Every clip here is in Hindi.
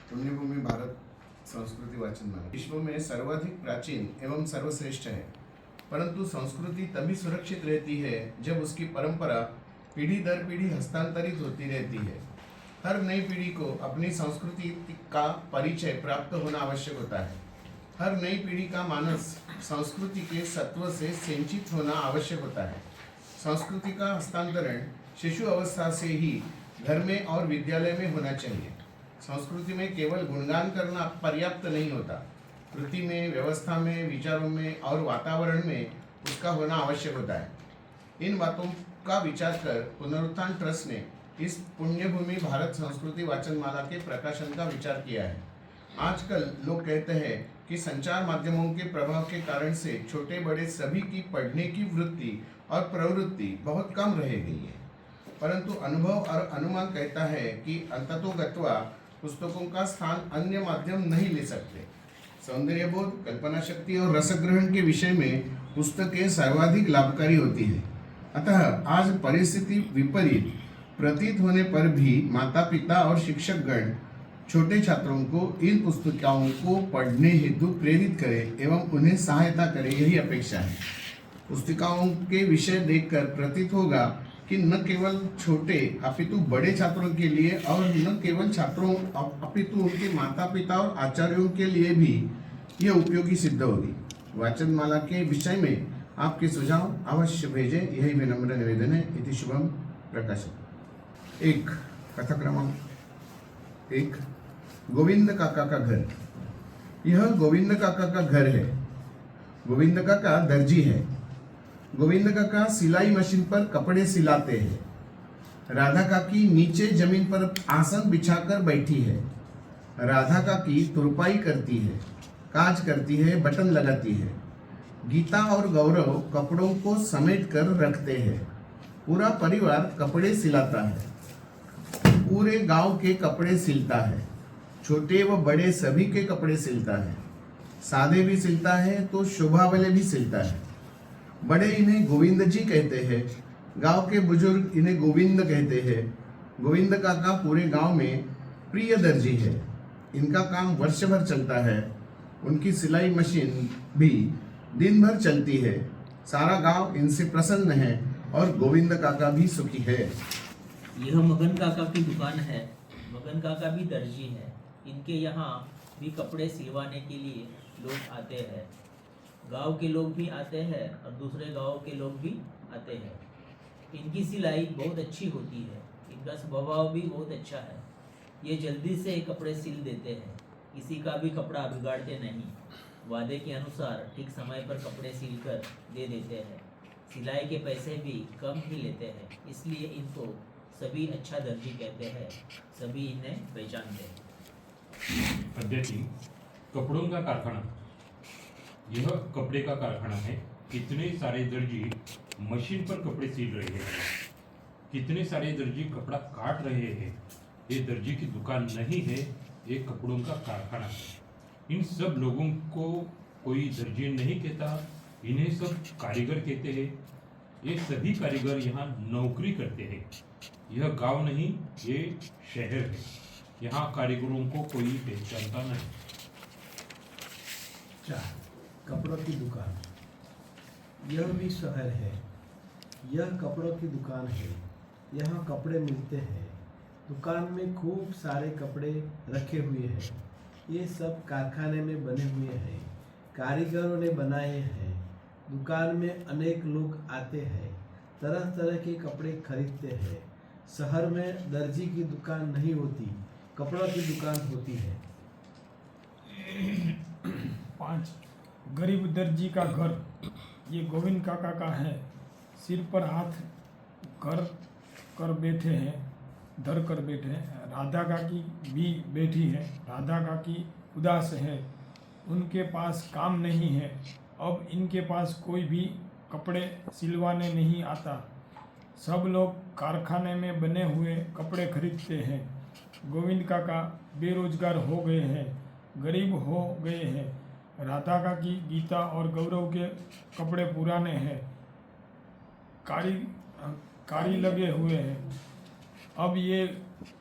पुण्यभूमि भारत संस्कृति वाचनमाला विश्व में सर्वाधिक प्राचीन एवं सर्वश्रेष्ठ है, परंतु संस्कृति तभी सुरक्षित रहती है जब उसकी परंपरा पीढ़ी दर पीढ़ी हस्तांतरित होती रहती है। हर नई पीढ़ी को अपनी संस्कृति का परिचय प्राप्त होना आवश्यक होता है। हर नई पीढ़ी का मानस संस्कृति के सत्व से सिंचित होना आवश्यक होता है। संस्कृति का हस्तांतरण शिशु अवस्था से ही घर में और विद्यालय में होना चाहिए। संस्कृति में केवल गुणगान करना पर्याप्त नहीं होता, कृति में, व्यवस्था में, विचारों में और वातावरण में उसका होना आवश्यक होता है। इन बातों का विचार कर पुनरुत्थान ट्रस्ट ने इस पुण्यभूमि भारत संस्कृति वाचनमाला के प्रकाशन का विचार किया है। आजकल लोग कहते हैं कि संचार माध्यमों के प्रभाव के कारण से छोटे बड़े सभी की पढ़ने की वृत्ति और प्रवृत्ति बहुत कम रह गई है, परंतु अनुभव और अनुमान कहता है कि अंततोगत्वा पुस्तकों का स्थान अन्य माध्यम नहीं ले सकते। सौंदर्यबोध, कल्पना शक्ति और रसग्रहण के विषय में पुस्तकें सर्वाधिक लाभकारी होती है। अतः आज परिस्थिति विपरीत प्रतीत होने पर भी माता पिता और शिक्षकगण छोटे छात्रों को इन पुस्तिकाओं को पढ़ने हेतु प्रेरित करें एवं उन्हें सहायता करें, यही अपेक्षा है। पुस्तिकाओं के विषय देखकर प्रतीत होगा कि न केवल छोटे अपितु बड़े छात्रों के लिए और न केवल छात्रों अपितु उनके माता पिता और आचार्यों के लिए भी यह उपयोगी सिद्ध होगी। वाचनमाला के विषय में आपके सुझाव अवश्य भेजें, यही विनम्र निवेदन है। इति शुभम प्रकाशन। एक कथा क्रमांक 1, गोविंद काका का घर। यह गोविंद काका का घर है। गोविंद काका दर्जी है। गोविंद काका सिलाई मशीन पर कपड़े सिलाते हैं। राधा काकी नीचे जमीन पर आसन बिछाकर बैठी है। राधा काकी तुरपाई करती है, काज करती है, बटन लगाती है। गीता और गौरव कपड़ों को समेट कर रखते हैं। पूरा परिवार कपड़े सिलाता है। पूरे गांव के कपड़े सिलता है। छोटे व बड़े सभी के कपड़े सिलता है। सादे भी सिलता है तो शोभा वाले भी सिलता है। बड़े इन्हें गोविंद जी कहते हैं। गांव के बुजुर्ग इन्हें गोविंद कहते हैं। गोविंद काका पूरे गांव में प्रिय दर्जी है। इनका काम वर्ष भर चलता है। उनकी सिलाई मशीन भी दिन भर चलती है। सारा गांव इनसे प्रसन्न है और गोविंद काका भी सुखी है। यह मगन काका की दुकान है। मगन काका भी दर्जी है। इनके यहाँ भी कपड़े सिलवाने के लिए लोग आते हैं। गांव के लोग भी आते हैं और दूसरे गांव के लोग भी आते हैं। इनकी सिलाई बहुत अच्छी होती है। इनका स्वभाव भी बहुत अच्छा है। ये जल्दी से कपड़े सिल देते हैं। किसी का भी कपड़ा बिगाड़ते नहीं। वादे के अनुसार ठीक समय पर कपड़े सिलकर दे देते हैं। सिलाई के पैसे भी कम ही लेते हैं, इसलिए इनको सभी अच्छा दर्जी कहते हैं। सभी इन्हें पहचानते हैं। अध्याय 3, कपड़ों का कारखाना। यह कपड़े का कारखाना है। कितने सारे दर्जी मशीन पर कपड़े सिल रहे हैं। कितने सारे दर्जी कपड़ा काट रहे हैं। ये दर्जी की दुकान नहीं है, ये कपड़ों का कारखाना है। इन सब लोगों को कोई दर्जी नहीं कहता, इन्हें सब कारीगर कहते हैं। ये सभी कारीगर यहाँ नौकरी करते हैं। यह गांव नहीं, ये शहर है। यहाँ कारीगरों को कोई पहचानता नहीं। 4, कपड़ों की दुकान। यह भी शहर है। यह कपड़ों की दुकान है। यहाँ कपड़े मिलते हैं। दुकान में खूब सारे कपड़े रखे हुए हैं। ये सब कारखाने में बने हुए हैं। कारीगरों ने बनाए हैं। दुकान में अनेक लोग आते हैं, तरह तरह के कपड़े खरीदते हैं। शहर में दर्जी की दुकान नहीं होती, कपड़ों की दुकान होती है। 5, गरीब दर्जी का घर। ये गोविंद काका का है। सिर पर हाथ कर कर बैठे हैं, धर कर बैठे हैं। राधा काकी भी बैठी है। राधा काकी उदास है। उनके पास काम नहीं है। अब इनके पास कोई भी कपड़े सिलवाने नहीं आता। सब लोग कारखाने में बने हुए कपड़े खरीदते हैं। गोविंद काका बेरोजगार हो गए हैं, गरीब हो गए हैं। राधा काकी, गीता और गौरव के कपड़े पुराने हैं, कारी लगे हुए हैं। अब ये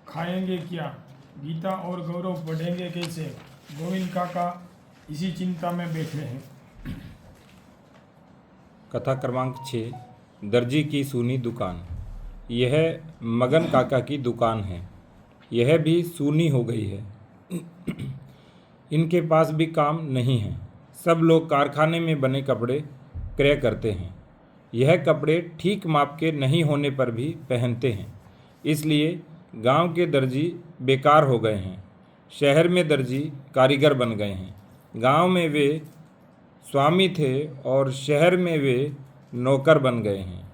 खाएंगे क्या? गीता और गौरव पढ़ेंगे कैसे? गोविंद काका इसी चिंता में बैठे हैं। कथा क्रमांक 6 दर्जी की सूनी दुकान। यह मगन काका की दुकान है। यह भी सूनी हो गई है। इनके पास भी काम नहीं है। सब लोग कारखाने में बने कपड़े क्रय करते हैं। यह कपड़े ठीक माप के नहीं होने पर भी पहनते हैं। इसलिए गांव के दर्जी बेकार हो गए हैं। शहर में दर्जी कारीगर बन गए हैं। गांव में वे स्वामी थे और शहर में वे नौकर बन गए हैं।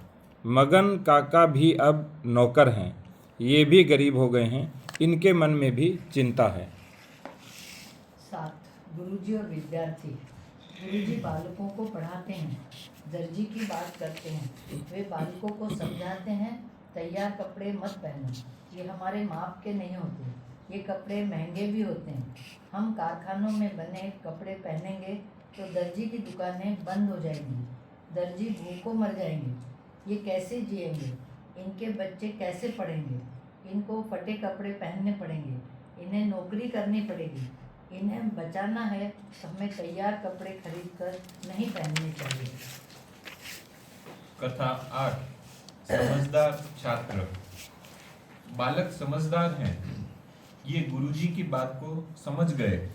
मगन काका भी अब नौकर हैं। ये भी गरीब हो गए हैं। इनके मन में भी चिंता है। 7 गुरुजी और विद्यार्थी। गुरुजी बालकों को पढ़ाते हैं, दर्जी की बात करते हैं। वे बालकों को समझाते हैं, तैयार कपड़े मत पहनो, ये हमारे माप के नहीं होते, ये कपड़े महंगे भी होते हैं। हम कारखानों में बने कपड़े पहनेंगे तो दर्जी की दुकानें बंद हो जाएंगी, दर्जी भूखों मर जाएंगे। ये कैसे जिएंगे? इनके बच्चे कैसे पढ़ेंगे? इनको फटे कपड़े पहनने पड़ेंगे, इन्हें नौकरी करनी पड़ेगी। इन्हें बचाना है तो हमें तैयार कपड़े खरीदकर नहीं पहनने चाहिए। कथा 8 समझदार छात्र। बालक समझदार हैं। ये गुरुजी की बात को समझ गए।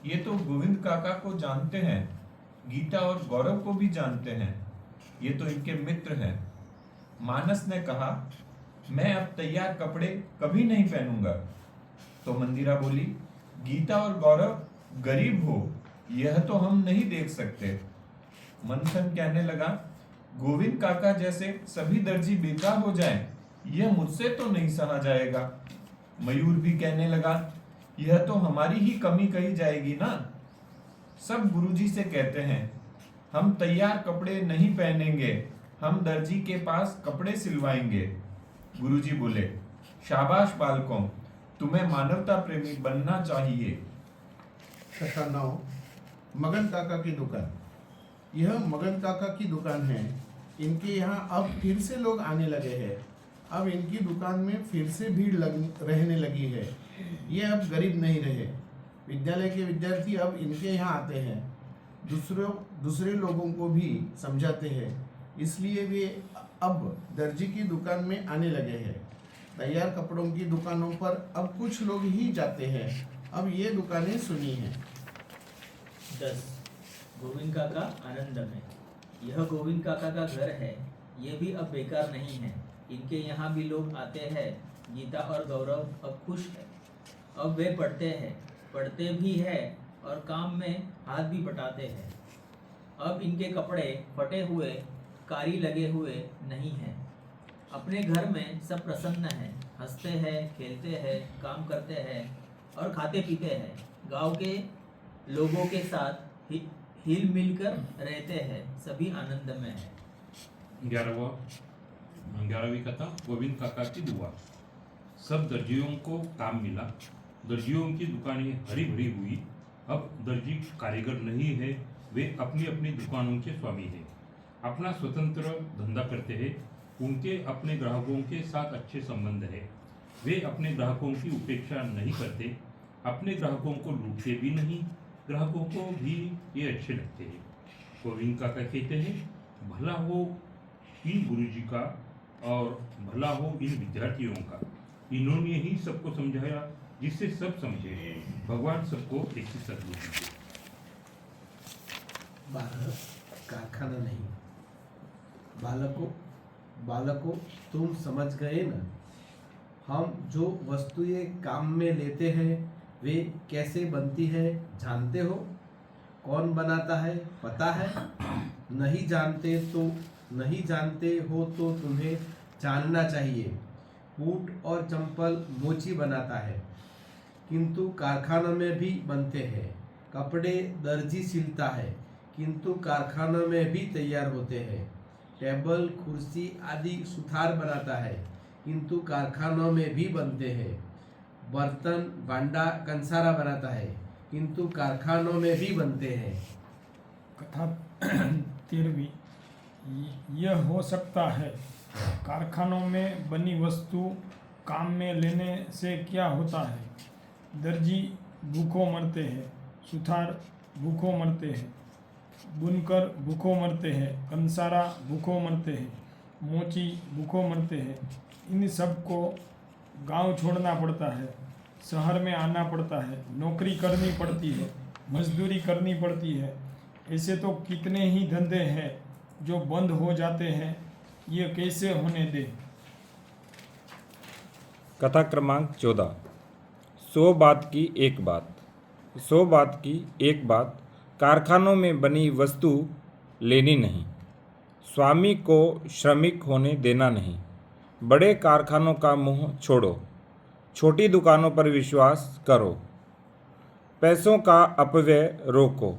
ये तो गोविंद काका को जानते हैं, गीता और गौरव को भी जानते हैं। ये तो इनके मित्र हैं। मानस ने कहा, मैं अब तैयार कपड़े कभी नहीं पहनूंगा। तो मंदिरा बोली, गीता और गौरव गरीब हो, यह तो हम नहीं देख सकते। मंथन कहने लगा, गोविंद काका जैसे सभी दर्जी बेकार हो जाएं, यह मुझसे तो नहीं सहा जाएगा। मयूर भी कहने लगा, यह तो हमारी ही कमी कही जाएगी ना। सब गुरुजी से कहते हैं, हम तैयार कपड़े नहीं पहनेंगे, हम दर्जी के पास कपड़े सिलवाएंगे। गुरुजी बोले, शाबाश बालकों, तुम्हें मानवता प्रेमी बनना चाहिए। कथा 9 मगन काका की दुकान। यह मगन काका की दुकान है। इनके यहाँ अब फिर से लोग आने लगे हैं। अब इनकी दुकान में फिर से भीड़ रहने लगी है। ये अब गरीब नहीं रहे। विद्यालय के विद्यार्थी अब इनके यहाँ आते हैं, दूसरे लोगों को भी समझाते हैं। इसलिए वे अब दर्जी की दुकान में आने लगे हैं। तैयार कपड़ों की दुकानों पर अब कुछ लोग ही जाते हैं। अब ये दुकानें सुनी हैं। 10 गोविंद काका आनंद में। यह गोविंद काका का घर है। ये भी अब बेकार नहीं है। इनके यहाँ भी लोग आते हैं। गीता और गौरव अब खुश है। अब वे पढ़ते भी है और काम में हाथ भी बटाते हैं। अब इनके कपड़े फटे हुए, कारी लगे हुए नहीं हैं। अपने घर में सब प्रसन्न हैं, हंसते हैं, खेलते हैं, काम करते हैं और खाते पीते हैं। गांव के लोगों के साथ हिल मिलकर रहते हैं। सभी आनंद में हैं। 11वीं कथा गोविंद काका की दुआ। सब दर्जियों को काम मिला। दर्जियों की दुकानें हरी भरी हुई। अब दर्जी कारीगर नहीं है, वे अपनी अपनी दुकानों के स्वामी हैं। अपना स्वतंत्र धंधा करते हैं। उनके अपने ग्राहकों के साथ अच्छे संबंध है। वे अपने ग्राहकों की उपेक्षा नहीं करते, अपने ग्राहकों को लूटते भी नहीं। ग्राहकों को भी ये अच्छे लगते हैं। गोविंद काका कहते हैं, भला हो इन गुरुजी का और भला हो इन विद्यार्थियों का। इन्होंने ही सबको समझाया जिससे सब समझे। भगवान सबको ऐसी सद्बुद्धि दे। बालक कारखाना नहीं। बालकों तुम समझ गए ना। हम जो वस्तुएं काम में लेते हैं वे कैसे बनती है जानते हो? कौन बनाता है पता है? नहीं जानते हो तो तुम्हें जानना चाहिए। बूट और चंपल मोची बनाता है, किंतु कारखाना में भी बनते हैं। कपड़े दर्जी सिलता है, किंतु कारखाना में भी तैयार होते हैं। टेबल कुर्सी आदि सुथार बनाता है, किंतु कारखानों में भी बनते हैं। बर्तन भांडा कंसारा बनाता है, किंतु कारखानों में भी बनते हैं। कथा 13वीं। यह हो सकता है। कारखानों में बनी वस्तु काम में लेने से क्या होता है? दर्जी भूखों मरते हैं, सुथार भूखों मरते हैं, बुनकर भूखों मरते हैं, कंसारा भूखों मरते हैं, मोची भूखों मरते हैं। इन सब को गांव छोड़ना पड़ता है, शहर में आना पड़ता है, नौकरी करनी पड़ती है, मजदूरी करनी पड़ती है। ऐसे तो कितने ही धंधे हैं जो बंद हो जाते हैं, ये कैसे होने दें। कथा क्रमांक 14। 100 बात की एक बात। 100 बात की एक बात, कारखानों में बनी वस्तु लेनी नहीं, स्वामी को श्रमिक होने देना नहीं, बड़े कारखानों का मुंह छोड़ो, छोटी दुकानों पर विश्वास करो, पैसों का अपव्यय रोको,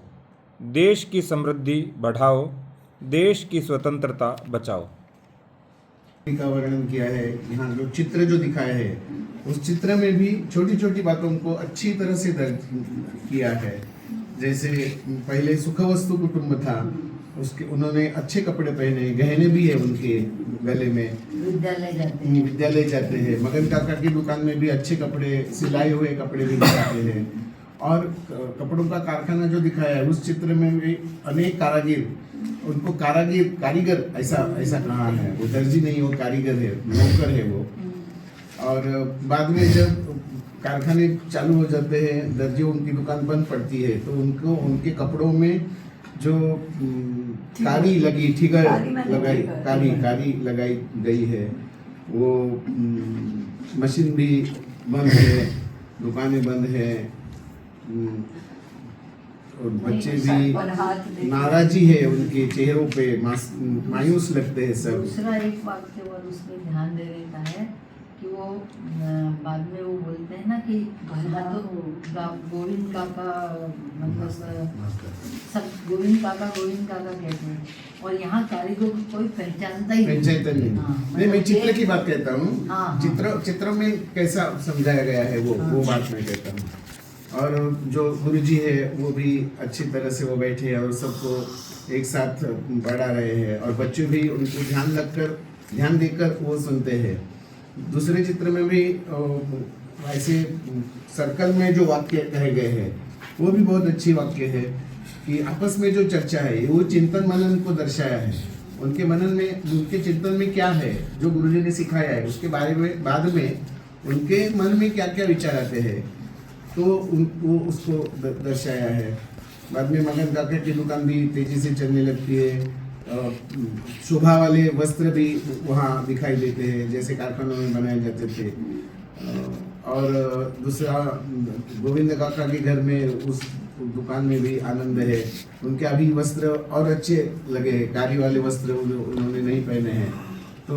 देश की समृद्धि बढ़ाओ, देश की स्वतंत्रता बचाओ। का वर्णन किया है। यहाँ जो चित्र जो दिखाया है उस चित्र में भी छोटी छोटी बातों को अच्छी तरह से दर्ज किया है। जैसे पहले सुख वस्तु कुटुंब था, उसके उन्होंने अच्छे कपड़े पहने, गहने भी है उनके गले में, विद्यालय जाते हैं। मगन काका की दुकान में भी अच्छे कपड़े, सिलाए हुए कपड़े भी दिखाते हैं। और कपड़ों का कारखाना जो दिखाया है उस चित्र में भी अनेक कारीगर, उनको कारीगर ऐसा कहा है। वो दर्जी नहीं, वो कारीगर है, नौकर है वो। और बाद में जब कारखाने चालू हो जाते हैं, दर्जी उनकी दुकान बंद पड़ती है, तो उनको उनके कपड़ों में जो कारी लगी, ठिगर लगाई, कारी लगाई गई है, वो मशीन भी बंद है, दुकानें बंद है, और बच्चे भी नाराजी है उनके चेहरों पे, मायूस लगते हैं सब। दूसरा एक वाक्य और उसमें ध्यान देने का है कि वो बाद में वो बोलते हैं ना कि गोविंद काका, मतलब सब गोविंद काका कहते हैं, और यहाँ कारीगर को कोई पहचानता ही नहीं। मैं चित्र की बात कहता हूँ। चित्र में कैसा समझाया गया है वो बात मैं कहता हूँ। और जो गुरुजी है वो भी अच्छी तरह से वो बैठे और सबको एक साथ पढ़ा रहे हैं, और बच्चे भी उनको ध्यान देकर वो सुनते हैं। दूसरे चित्र में भी ऐसे सर्कल में जो वाक्य कहे गए हैं वो भी बहुत अच्छी वाक्य है कि आपस में जो चर्चा है वो चिंतन मनन को दर्शाया है। उनके मनन में, उनके चिंतन में क्या है जो गुरुजी ने सिखाया है, उसके बारे में बाद में उनके मन में क्या क्या विचार आते हैं, तो वो उसको दर्शाया है। बाद में मगन काका की दुकान भी तेजी से चलने लगती है। शोभा वाले वस्त्र भी वहाँ दिखाई देते हैं जैसे कारखानों में बनाए जाते थे। और दूसरा, गोविंद काका के घर में उस दुकान में भी आनंद है। उनके अभी वस्त्र और अच्छे लगे, कारी वाले वस्त्र उन्होंने नहीं पहने हैं। तो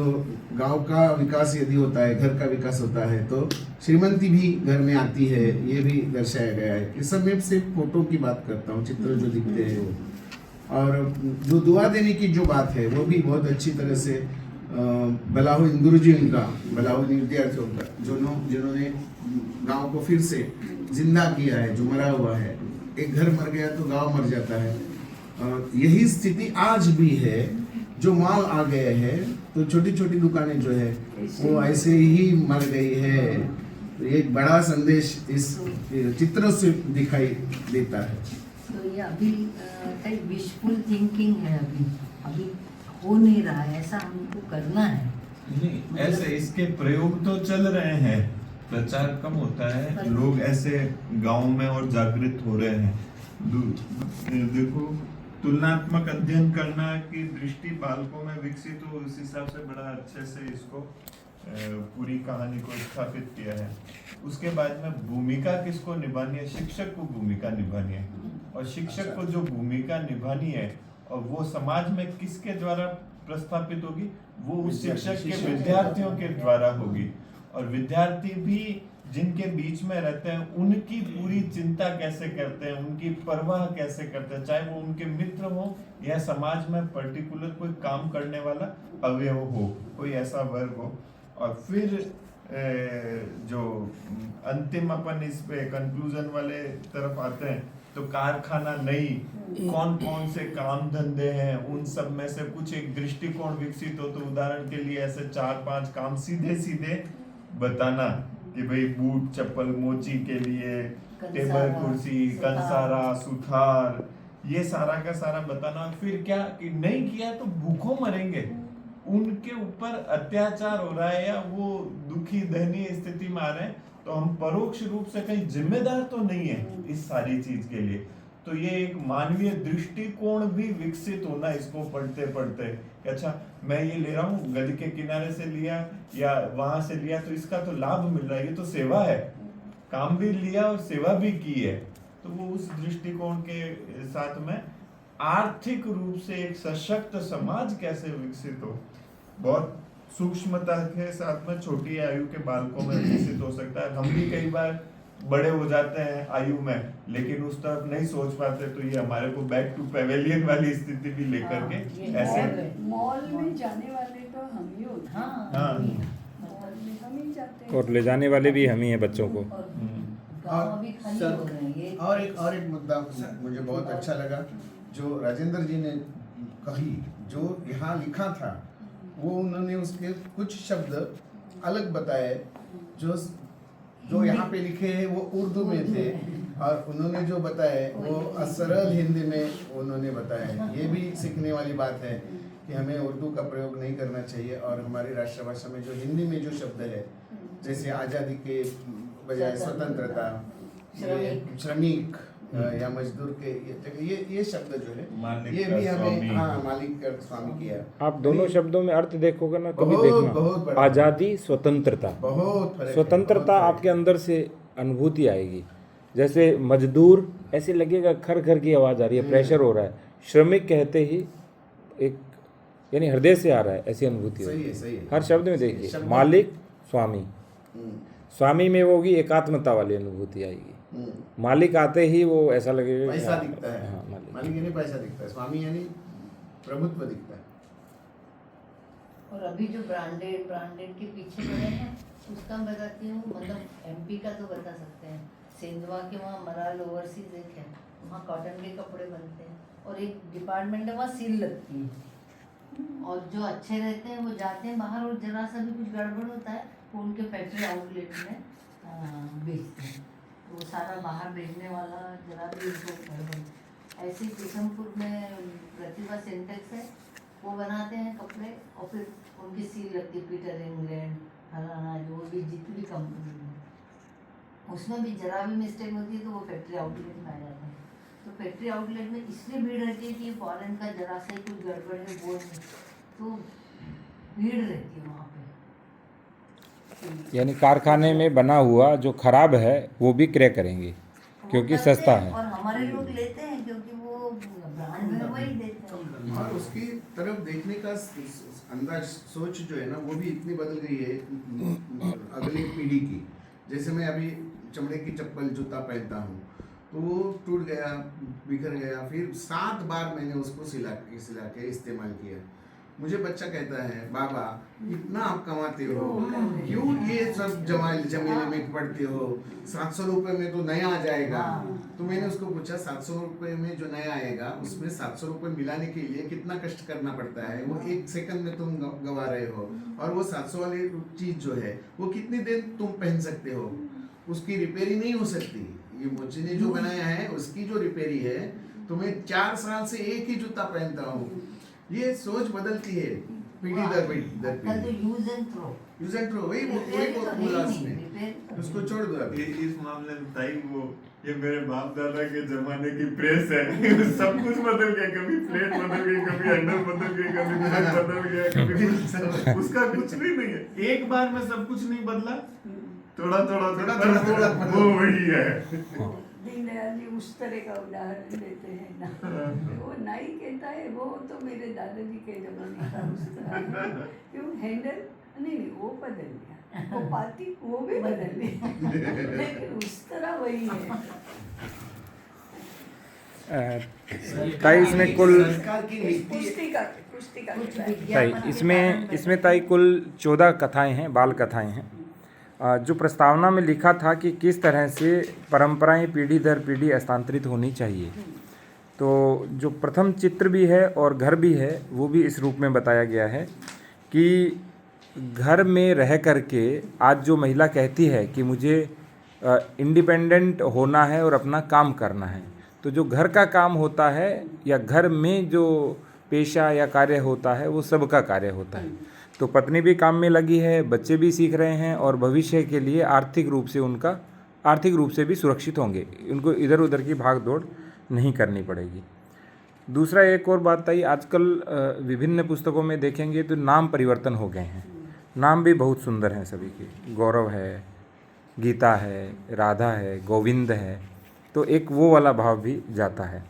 गांव का विकास यदि होता है, घर का विकास होता है, तो श्रीमंती भी घर में आती है, ये भी दर्शाया गया है। इस सब में सिर्फ फोटो की बात करता हूँ, चित्र जो दिखते हैं वो। और जो दुआ देने की जो बात है वो भी बहुत अच्छी तरह से बलाहुद्दीन गुरुजी, उनका बलाहुद्दीन विद्यार्थियों का, जिन्होंने गांव को फिर से जिंदा किया है, जो मरा हुआ है। एक घर मर गया तो गांव मर जाता है। यही स्थिति आज भी है। जो माल आ गए हैं तो छोटी छोटी दुकानें जो है वो ऐसे ही मर गई है। तो एक बड़ा संदेश इस चित्रों से दिखाई देता है। तो ये अभी विशफुल थिंकिंग है, अभी हो नहीं रहा है, ऐसा हमको करना है। नहीं, ऐसे इसके प्रयोग तो चल रहे हैं, प्रचार कम होता है, लोग ऐसे गांव में और जागृत हो रहे हैं। देखो, तुलनात्मक अध्ययन करना की दृष्टि बालकों में विकसित हो, उस हिसाब से बड़ा अच्छे से इसको पूरी कहानी को स्थापित किया है। उसके बाद में भूमिका किसको निभानी है? शिक्षक को भूमिका निभानी है, और शिक्षक को जो भूमिका निभानी है और वो समाज में किसके द्वारा प्रस्थापित होगी? वो उस शिक्षक के विद्यार्थियों के द्वारा होगी। और विद्यार्थी भी जिनके बीच में रहते हैं उनकी पूरी चिंता कैसे करते हैं, उनकी परवाह कैसे करते हैं, चाहे वो उनके मित्र हो या समाज में पर्टिकुलर कोई काम करने वाला अवयव हो, कोई ऐसा वर्ग हो। और फिर जो अंतिम अपन इस पे कंक्लूजन वाले तरफ आते हैं, तो कारखाना नहीं, कौन कौन से काम धंधे हैं, उन सब में से कुछ एक दृष्टिकोण विकसित हो। तो उदाहरण के लिए ऐसे 4-5 काम सीधे सीधे बताना कि भाई बूट चप्पल मोची के लिए, टेबल कंसारा, कुर्सी, सुथार। कंसारा, सुथार, ये सारा का सारा बताना। फिर क्या कि नहीं किया तो भूखों मरेंगे, उनके ऊपर अत्याचार हो रहा है या वो दुखी दयनीय स्थिति में आ रहे हैं, तो हम परोक्ष रूप से कहीं जिम्मेदार तो नहीं है इस सारी चीज के लिए। तो ये एक मानवीय दृष्टिकोण भी विकसित होना इसको पढ़ते पढ़ते कि अच्छा मैं ये ले रहा हूँ, गली के किनारे से लिया या वहां से लिया तो इसका तो लाभ मिल रहा है, ये तो सेवा है, काम भी लिया और सेवा भी की है। तो वो उस दृष्टिकोण के साथ में आर्थिक रूप से एक सशक्त समाज कैसे विकसित हो, बहुत सूक्ष्मता के साथ में छोटी आयु के बालकों में विकसित हो सकता है। हम भी कई बार बड़े हो जाते हैं आयु में, लेकिन उस तरफ नहीं सोच पाते, तो ये हमारे को बैक टू पेवेलियन वाली स्थिति भी लेकर के ये ऐसे मॉल में जाने वाले तो हम ही होते हैं। हाँ हाँ। मॉल में हम ही जाते हैं। और ले जाने वाले भी हम ही हैं बच्चों को। और गाँव अभी खाली सर, हो रहे हैं ये। और एक मुद्दा मुझे बहुत अच्छा लगा जो राजेंद्र जी ने कही, जो यहाँ लिखा था वो उन्होंने उसके कुछ शब्द अलग बताए, जो यहाँ पे लिखे हैं वो उर्दू में थे, और उन्होंने जो बताए वो सरल हिंदी में उन्होंने बताया। ये भी सीखने वाली बात है कि हमें उर्दू का प्रयोग नहीं करना चाहिए, और हमारी राष्ट्रभाषा में जो हिंदी में जो शब्द है, जैसे आज़ादी के बजाय स्वतंत्रता, ये श्रमिक या मजदूर के ये शब्द जो है मालिक ये का भी स्वामी। हमें, हाँ, मालिक का स्वामी किया। आप दोनों शब्दों में अर्थ देखोगे ना, कभी बहुत देखना बड़ा। आज़ादी स्वतंत्रता, बहुत फर्क है, स्वतंत्रता बहुत फर्क आपके अंदर से अनुभूति आएगी। जैसे मजदूर ऐसे लगेगा खर खर की आवाज़ आ रही है, प्रेशर हो रहा है। श्रमिक कहते ही एक यानी हृदय से आ रहा है, ऐसी अनुभूति सही होगी। है, सही है। हर शब्द में देखिए, शब्द- मालिक स्वामी, हम्म, स्वामी में वो होगी एकात्मता वाली अनुभूति आएगी। हम्म। मालिक आते ही वो ऐसा लगेगा कि पैसा हाँ, दिखता है, हाँ, मालिक। मालिक यानी पैसा दिखता है, स्वामी यानी प्रभुत्व दिखता है। और अभी जो ब्रांडेड के पीछे पड़े हैं उसका मैं बताती हूँ, मतलब एमपी का तो बता सकते हैं। सेंधवा के वहाँ मराल ओवरसीज एक है, वहाँ कॉटन के कपड़े बनते हैं, और एक डिपार्टमेंट है वहाँ सील लगती है, और जो अच्छे रहते हैं वो जाते हैं बाहर, और जरा सा भी कुछ गड़बड़ होता है वो उनके फैक्ट्री आउटलेट में बेचते हैं। तो वो सारा बाहर भेजने वाला जरा भी उनको गड़बड़। ऐसे ही पीथमपुर में प्रतिभा सिंटेक्स है, वो बनाते हैं कपड़े और फिर उनकी सील लगती है, पीटर इंग्लैंड फलाना जो भी जितनी कंपनी है, उसमें भी जरा भी मिस्टेक होती है तो वो फैक्ट्री आउटलेट में आ जाते हैं। तो फैक्ट्री आउटलेट में इसलिए भीड़ रहती है कि फॉरेन का जरा सा ही कुछ गड़बड़ है वो नहीं, तो भीड़ रहती है वहाँ पे। यानी कारखाने में बना हुआ जो खराब है वो भी क्रय करेंगे वो क्योंकि करते सस्ता हैं है। और हमारे लोग लेते हैं क्योंकि वो ब्रांड में वही देते हैं। और उसकी तरफ देखने का अंदाज, सोच जो है ना, वो भी इतनी बदल गई है अगली पीढ़ी की। जैसे मैं अभी चमड़े की चप्पल जूता पहनता हूँ तो वो टूट गया, बिखर गया, फिर 7 बार मैंने उसको सिला के इस्तेमाल किया। मुझे बच्चा कहता है, बाबा इतना आप कमाते हो, क्यों ये सब जमेले में पड़ते हो, 700 रुपये में तो नया आ जाएगा। तो मैंने उसको पूछा 700 रुपये में जो नया आएगा उसमें 700 रुपये मिलाने के लिए कितना कष्ट करना पड़ता है, वो 1 सेकंड में तुम गवा रहे हो, और वो 700 वाली चीज जो है वो कितनी देर तुम पहन सकते हो, उसकी रिपेयरी नहीं हो सकती। ये मोची ने जो बनाया है उसकी जो रिपेयरी है, तो मैं 4 साल से एक ही जूता पहनता हूँ। ये सोच बदलती है पीढ़ी दर कल तो पीढ़ी। Use and throw, use and throw, वही बोला उसने, उसको छोड़ दो अभी। इस मामले में ताई वो ये मेरे बाप दादा के जमाने की प्रेस है। सब कुछ बदल गया, कभी प्लेट बदल गई, कभी हैंडल बदल गई, कभी नट बदल गया, कभी कुछ, उसका कुछ भी नहीं है। एक बार में सब कुछ नहीं बदला, थोड़ा थोड़ा वो वही है। दीनदयाल जी उस तरह का उदाहरण देते हैं ना, वो नाई कहता है वो तो मेरे दादाजी के जमाने का उस तरह, क्यों हैंडल नहीं वो बदल गया, वो पाती वो भी बदल गई, लेकिन उस तरह वही है। ताई इसमें कुल संस्कार की नीति पुस्तिका के ताई इसमें ताई कुल 14 कथाएं हैं, बाल कथाएं हैं। जो प्रस्तावना में लिखा था कि किस तरह से परंपराएं पीढ़ी दर पीढ़ी हस्तांतरित होनी चाहिए, तो जो प्रथम चित्र भी है और घर भी है वो भी इस रूप में बताया गया है कि घर में रह करके आज जो महिला कहती है कि मुझे इंडिपेंडेंट होना है और अपना काम करना है, तो जो घर का काम होता है या घर में जो पेशा या कार्य होता है वो सबका कार्य होता है। तो पत्नी भी काम में लगी है, बच्चे भी सीख रहे हैं और भविष्य के लिए आर्थिक रूप से भी सुरक्षित होंगे, उनको इधर उधर की भाग दौड़ नहीं करनी पड़ेगी। दूसरा एक और बात आई, आजकल विभिन्न पुस्तकों में देखेंगे तो नाम परिवर्तन हो गए हैं। नाम भी बहुत सुंदर हैं सभी के, गौरव है, गीता है, राधा है, गोविंद है, तो एक वो वाला भाव भी जाता है।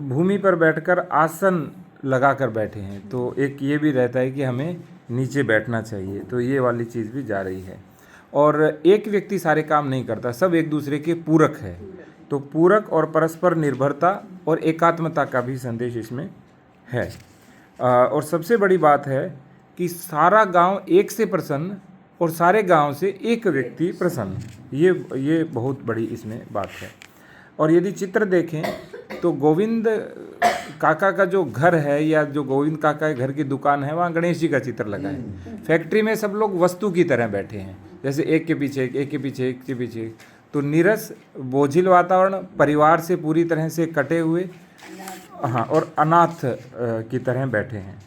भूमि पर बैठकर आसन लगा कर बैठे हैं, तो एक ये भी रहता है कि हमें नीचे बैठना चाहिए, तो ये वाली चीज़ भी जा रही है। और एक व्यक्ति सारे काम नहीं करता, सब एक दूसरे के पूरक है, तो पूरक और परस्पर निर्भरता और एकात्मता का भी संदेश इसमें है। और सबसे बड़ी बात है कि सारा गांव एक से प्रसन्न और सारे गांव से एक व्यक्ति प्रसन्न, ये बहुत बड़ी इसमें बात है। और यदि चित्र देखें तो गोविंद काका का जो घर है या जो गोविंद काका के घर की दुकान है, वहाँ गणेश जी का चित्र लगा है। फैक्ट्री में सब लोग वस्तु की तरह बैठे हैं, जैसे एक के पीछे एक, एक के पीछे एक के पीछे एक। तो नीरस बोझिल वातावरण, परिवार से पूरी तरह से कटे हुए, हाँ, और अनाथ की तरह बैठे हैं।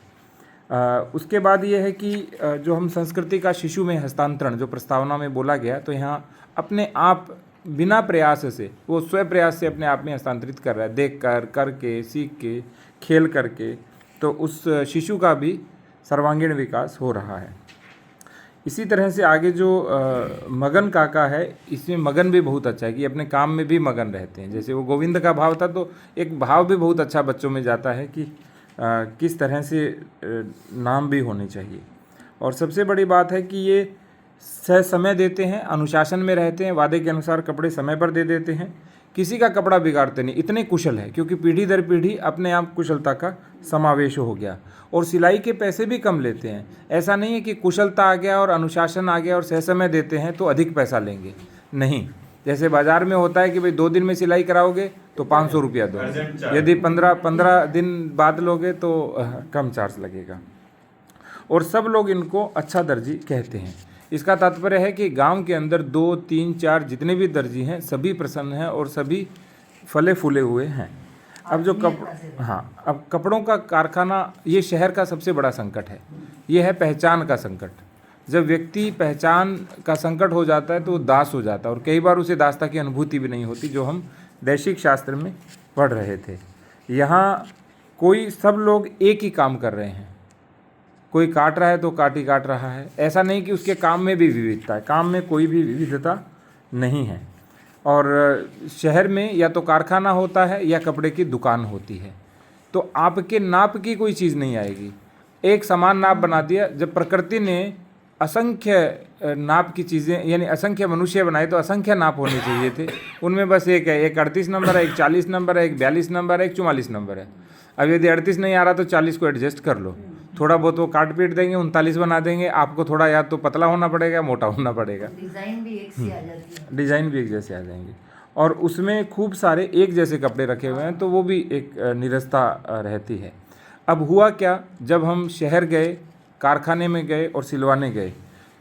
उसके बाद ये है कि जो हम संस्कृति का शिशु में हस्तांतरण जो प्रस्तावना में बोला गया, तो यहाँ अपने आप बिना प्रयास से, वो स्वयं प्रयास से अपने आप में हस्तांतरित कर रहा है, देख कर, करके, सीख के, खेल करके, तो उस शिशु का भी सर्वांगीण विकास हो रहा है। इसी तरह से आगे जो मगन काका है, इसमें मगन भी बहुत अच्छा है कि अपने काम में भी मगन रहते हैं। जैसे वो गोविंद का भाव था, तो एक भाव भी बहुत अच्छा बच्चों में जाता है कि किस तरह से नाम भी होने चाहिए। और सबसे बड़ी बात है कि ये समय देते हैं, अनुशासन में रहते हैं, वादे के अनुसार कपड़े समय पर दे देते हैं, किसी का कपड़ा बिगाड़ते नहीं, इतने कुशल है क्योंकि पीढ़ी दर पीढ़ी अपने आप कुशलता का समावेश हो गया। और सिलाई के पैसे भी कम लेते हैं, ऐसा नहीं है कि कुशलता आ गया और अनुशासन आ गया और समय देते हैं तो अधिक पैसा लेंगे, नहीं। जैसे बाज़ार में होता है कि भाई 2 दिन में सिलाई कराओगे तो 500 रुपया दो, यदि 15 दिन बाद लोगे तो कम चार्ज लगेगा। और सब लोग इनको अच्छा दर्जी कहते हैं। इसका तात्पर्य है कि गांव के अंदर 2, 3, 4 जितने भी दर्जी हैं सभी प्रसन्न हैं और सभी फले फूले हुए हैं। अब जो अब कपड़ों का कारखाना, ये शहर का सबसे बड़ा संकट है, ये है पहचान का संकट। जब व्यक्ति पहचान का संकट हो जाता है तो वो दास हो जाता है, और कई बार उसे दासता की अनुभूति भी नहीं होती, जो हम दैशिक शास्त्र में पढ़ रहे थे। यहाँ सब लोग एक ही काम कर रहे हैं, कोई काट रहा है तो काट ही काट रहा है, ऐसा नहीं कि उसके काम में भी विविधता है, काम में कोई भी विविधता नहीं है। और शहर में या तो कारखाना होता है या कपड़े की दुकान होती है, तो आपके नाप की कोई चीज़ नहीं आएगी, एक समान नाप बना दिया। जब प्रकृति ने असंख्य नाप की चीज़ें, यानी असंख्य मनुष्य बनाए, तो असंख्य नाप होने चाहिए थे, उनमें बस एक है, एक 38 नंबर है, एक 40 नंबर है, एक 42 नंबर है, एक 44 नंबर है। अब यदि 38 नहीं आ रहा तो 40 को एडजस्ट कर लो, थोड़ा बहुत वो काट पीट देंगे, 39 बना देंगे, आपको थोड़ा या तो पतला होना पड़ेगा, मोटा होना पड़ेगा, डिज़ाइन भी एक सी आ जाती है, डिज़ाइन भी एक जैसे आ जाएंगे। और उसमें खूब सारे एक जैसे कपड़े रखे हुए हैं, तो वो भी एक निरस्ता रहती है। अब हुआ क्या, जब हम शहर गए, कारखाने में गए और सिलवाने गए,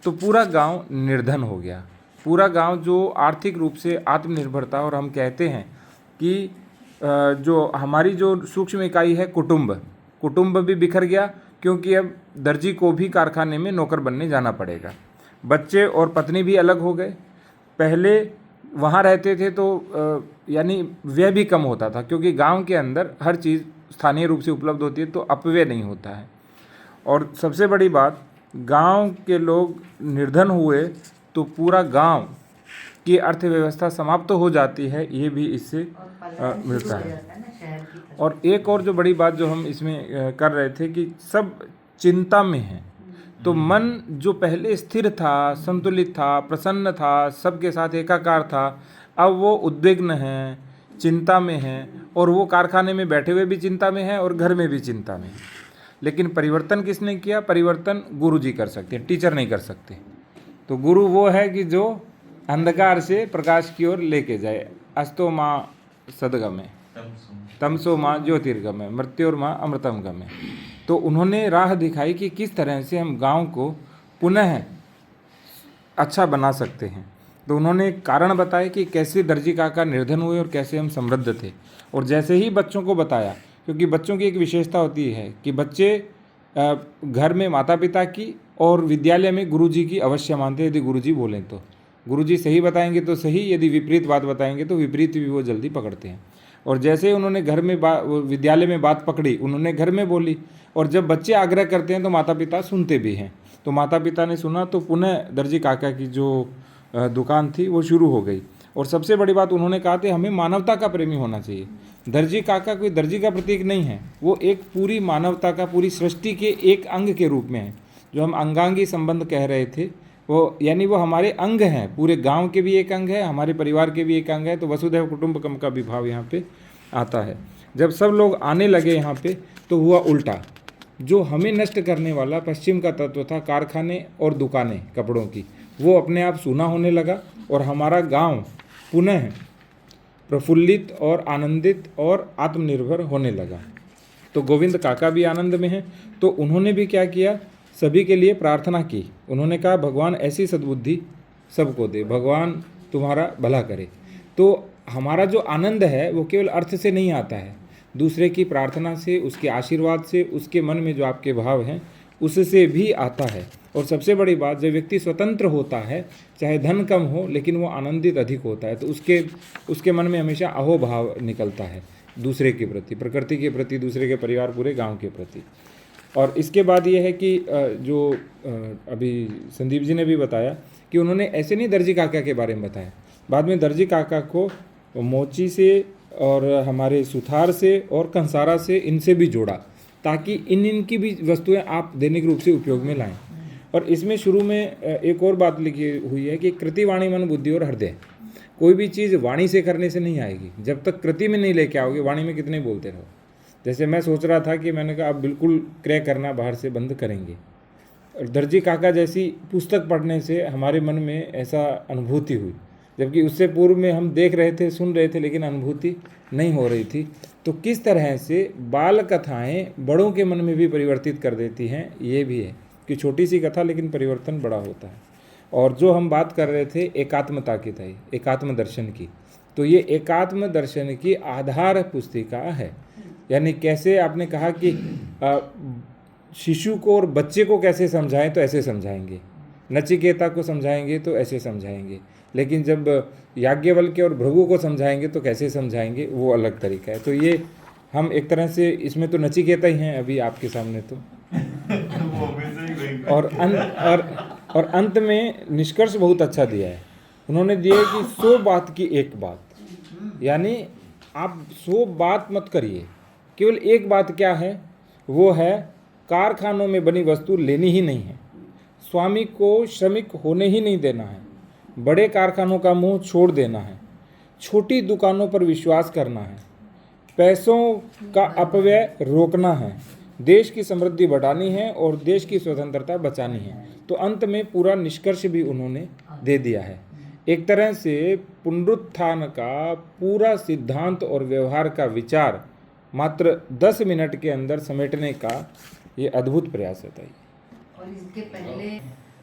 तो पूरा गांव निर्धन हो गया। पूरा गांव जो आर्थिक रूप से आत्मनिर्भरता, और हम कहते हैं कि जो हमारी जो सूक्ष्म इकाई है कुटुंब भी बिखर गया, क्योंकि अब दर्जी को भी कारखाने में नौकर बनने जाना पड़ेगा। बच्चे और पत्नी भी अलग हो गए। पहले वहाँ रहते थे तो यानी व्यय भी कम होता था, क्योंकि गांव के अंदर हर चीज़ स्थानीय रूप से उपलब्ध होती है, तो अपव्यय नहीं होता है। और सबसे बड़ी बात, गांव के लोग निर्धन हुए तो पूरा गांव की अर्थव्यवस्था समाप्त हो जाती है, ये भी इससे मिलता है। और एक और जो बड़ी बात जो हम इसमें कर रहे थे कि सब चिंता में हैं, तो मन जो पहले स्थिर था, संतुलित था, प्रसन्न था, सबके साथ एकाकार था, अब वो उद्विग्न है, चिंता में है, और वो कारखाने में बैठे हुए भी चिंता में है और घर में भी चिंता में है। लेकिन परिवर्तन किसने किया? परिवर्तन गुरु जी कर सकते हैं, टीचर नहीं कर सकते। तो गुरु वो है कि जो अंधकार से प्रकाश की ओर लेके जाए। अस्तो माँ सदगमे, तमसो माँ ज्योतिर्गमे, मृत्योर्मा अमृतम गमे। तो उन्होंने राह दिखाई कि किस तरह से हम गांव को पुनः अच्छा बना सकते हैं। तो उन्होंने कारण बताए कि कैसे दर्जी काका निर्धन हुए और कैसे हम समृद्ध थे। और जैसे ही बच्चों को बताया, क्योंकि बच्चों की एक विशेषता होती है कि बच्चे घर में माता पिता की और विद्यालय में गुरुजी की अवश्य मानते हैं। यदि गुरुजी बोलें तो गुरुजी सही बताएंगे तो सही, यदि विपरीत बात बताएंगे तो विपरीत भी वो जल्दी पकड़ते हैं। और जैसे ही उन्होंने घर में विद्यालय में बात पकड़ी, उन्होंने घर में बोली। और जब बच्चे आग्रह करते हैं तो माता पिता सुनते भी हैं। तो माता पिता ने सुना तो पुनः दर्जी काका की जो दुकान थी वो शुरू हो गई। और सबसे बड़ी बात उन्होंने कहा कि हमें मानवता का प्रेमी होना चाहिए। दर्जी काका कोई दर्जी का प्रतीक नहीं है, वो एक पूरी मानवता का, पूरी सृष्टि के एक अंग के रूप में है। जो हम अंगांगी संबंध कह रहे थे, वो यानी वो हमारे अंग हैं, पूरे गांव के भी एक अंग है, हमारे परिवार के भी एक अंग है। तो वसुधैव कुटुंबकम का भी भाव यहाँ पे आता है। जब सब लोग आने लगे यहाँ पे तो हुआ उल्टा। जो हमें नष्ट करने वाला पश्चिम का तत्व था, कारखाने और दुकानें कपड़ों की, वो अपने आप सूना होने लगा और हमारा गांव पुनः प्रफुल्लित और आनंदित और आत्मनिर्भर होने लगा। तो गोविंद काका भी आनंद में हैं। तो उन्होंने भी क्या किया, सभी के लिए प्रार्थना की। उन्होंने कहा भगवान ऐसी सद्बुद्धि सबको दे, भगवान तुम्हारा भला करे। तो हमारा जो आनंद है वो केवल अर्थ से नहीं आता है, दूसरे की प्रार्थना से, उसके आशीर्वाद से, उसके मन में जो आपके भाव हैं उससे भी आता है। और सबसे बड़ी बात, जब व्यक्ति स्वतंत्र होता है, चाहे धन कम हो लेकिन वो आनंदित अधिक होता है, तो उसके मन में हमेशा अहोभाव निकलता है दूसरे के प्रति, प्रकृति के प्रति, दूसरे के परिवार, पूरे गांव के प्रति। और इसके बाद ये है कि जो अभी संदीप जी ने भी बताया कि उन्होंने ऐसे नहीं दर्जी काका के बारे में बताया, बाद में दर्जी काका को मोची से और हमारे सुथार से और कंसारा से, इनसे भी जोड़ा, ताकि इनकी भी वस्तुएं आप दैनिक रूप से उपयोग में लाएं। और इसमें शुरू में एक और बात लिखी हुई है कि कृति, वाणी, मन, बुद्धि और हृदय। कोई भी चीज़ वाणी से करने से नहीं आएगी, जब तक कृति में नहीं लेके आओगे, वाणी में कितने बोलते रहो। जैसे मैं सोच रहा था कि मैंने कहा अब बिल्कुल क्रय करना बाहर से बंद करेंगे। और दर्जी काका जैसी पुस्तक पढ़ने से हमारे मन में ऐसा अनुभूति हुई, जबकि उससे पूर्व में हम देख रहे थे, सुन रहे थे, लेकिन अनुभूति नहीं हो रही थी। तो किस तरह से बाल कथाएँ बड़ों के मन में भी परिवर्तित कर देती हैं, ये भी है कि छोटी सी कथा लेकिन परिवर्तन बड़ा होता है। और जो हम बात कर रहे थे एकात्मता की थी, एकात्म दर्शन की, तो ये एकात्म दर्शन की आधार पुस्तिका है। यानी कैसे आपने कहा कि शिशु को और बच्चे को कैसे समझाएं, तो ऐसे समझाएंगे, नचिकेता को समझाएंगे तो ऐसे समझाएंगे, लेकिन जब याज्ञवल्क्य और भृगु को समझाएंगे तो कैसे समझाएंगे, वो अलग तरीका है। तो ये हम एक तरह से इसमें तो नचिकेता ही हैं अभी आपके सामने तो और अंत में निष्कर्ष बहुत अच्छा दिया है उन्होंने, दिया है कि 100 बात की एक बात, यानी आप 100 बात मत करिए, केवल एक बात क्या है, वो है कारखानों में बनी वस्तु लेनी ही नहीं है, स्वामी को श्रमिक होने ही नहीं देना है, बड़े कारखानों का मुंह छोड़ देना है, छोटी दुकानों पर विश्वास करना है, पैसों का अपव्यय रोकना है, देश की समृद्धि बढ़ानी है और देश की स्वतंत्रता बचानी है। तो अंत में पूरा निष्कर्ष भी उन्होंने दे दिया है। एक तरह से पुनरुत्थान का पूरा सिद्धांत और व्यवहार का विचार मात्र 10 मिनट के अंदर समेटने का ये अद्भुत प्रयास होता है। और इसके पहले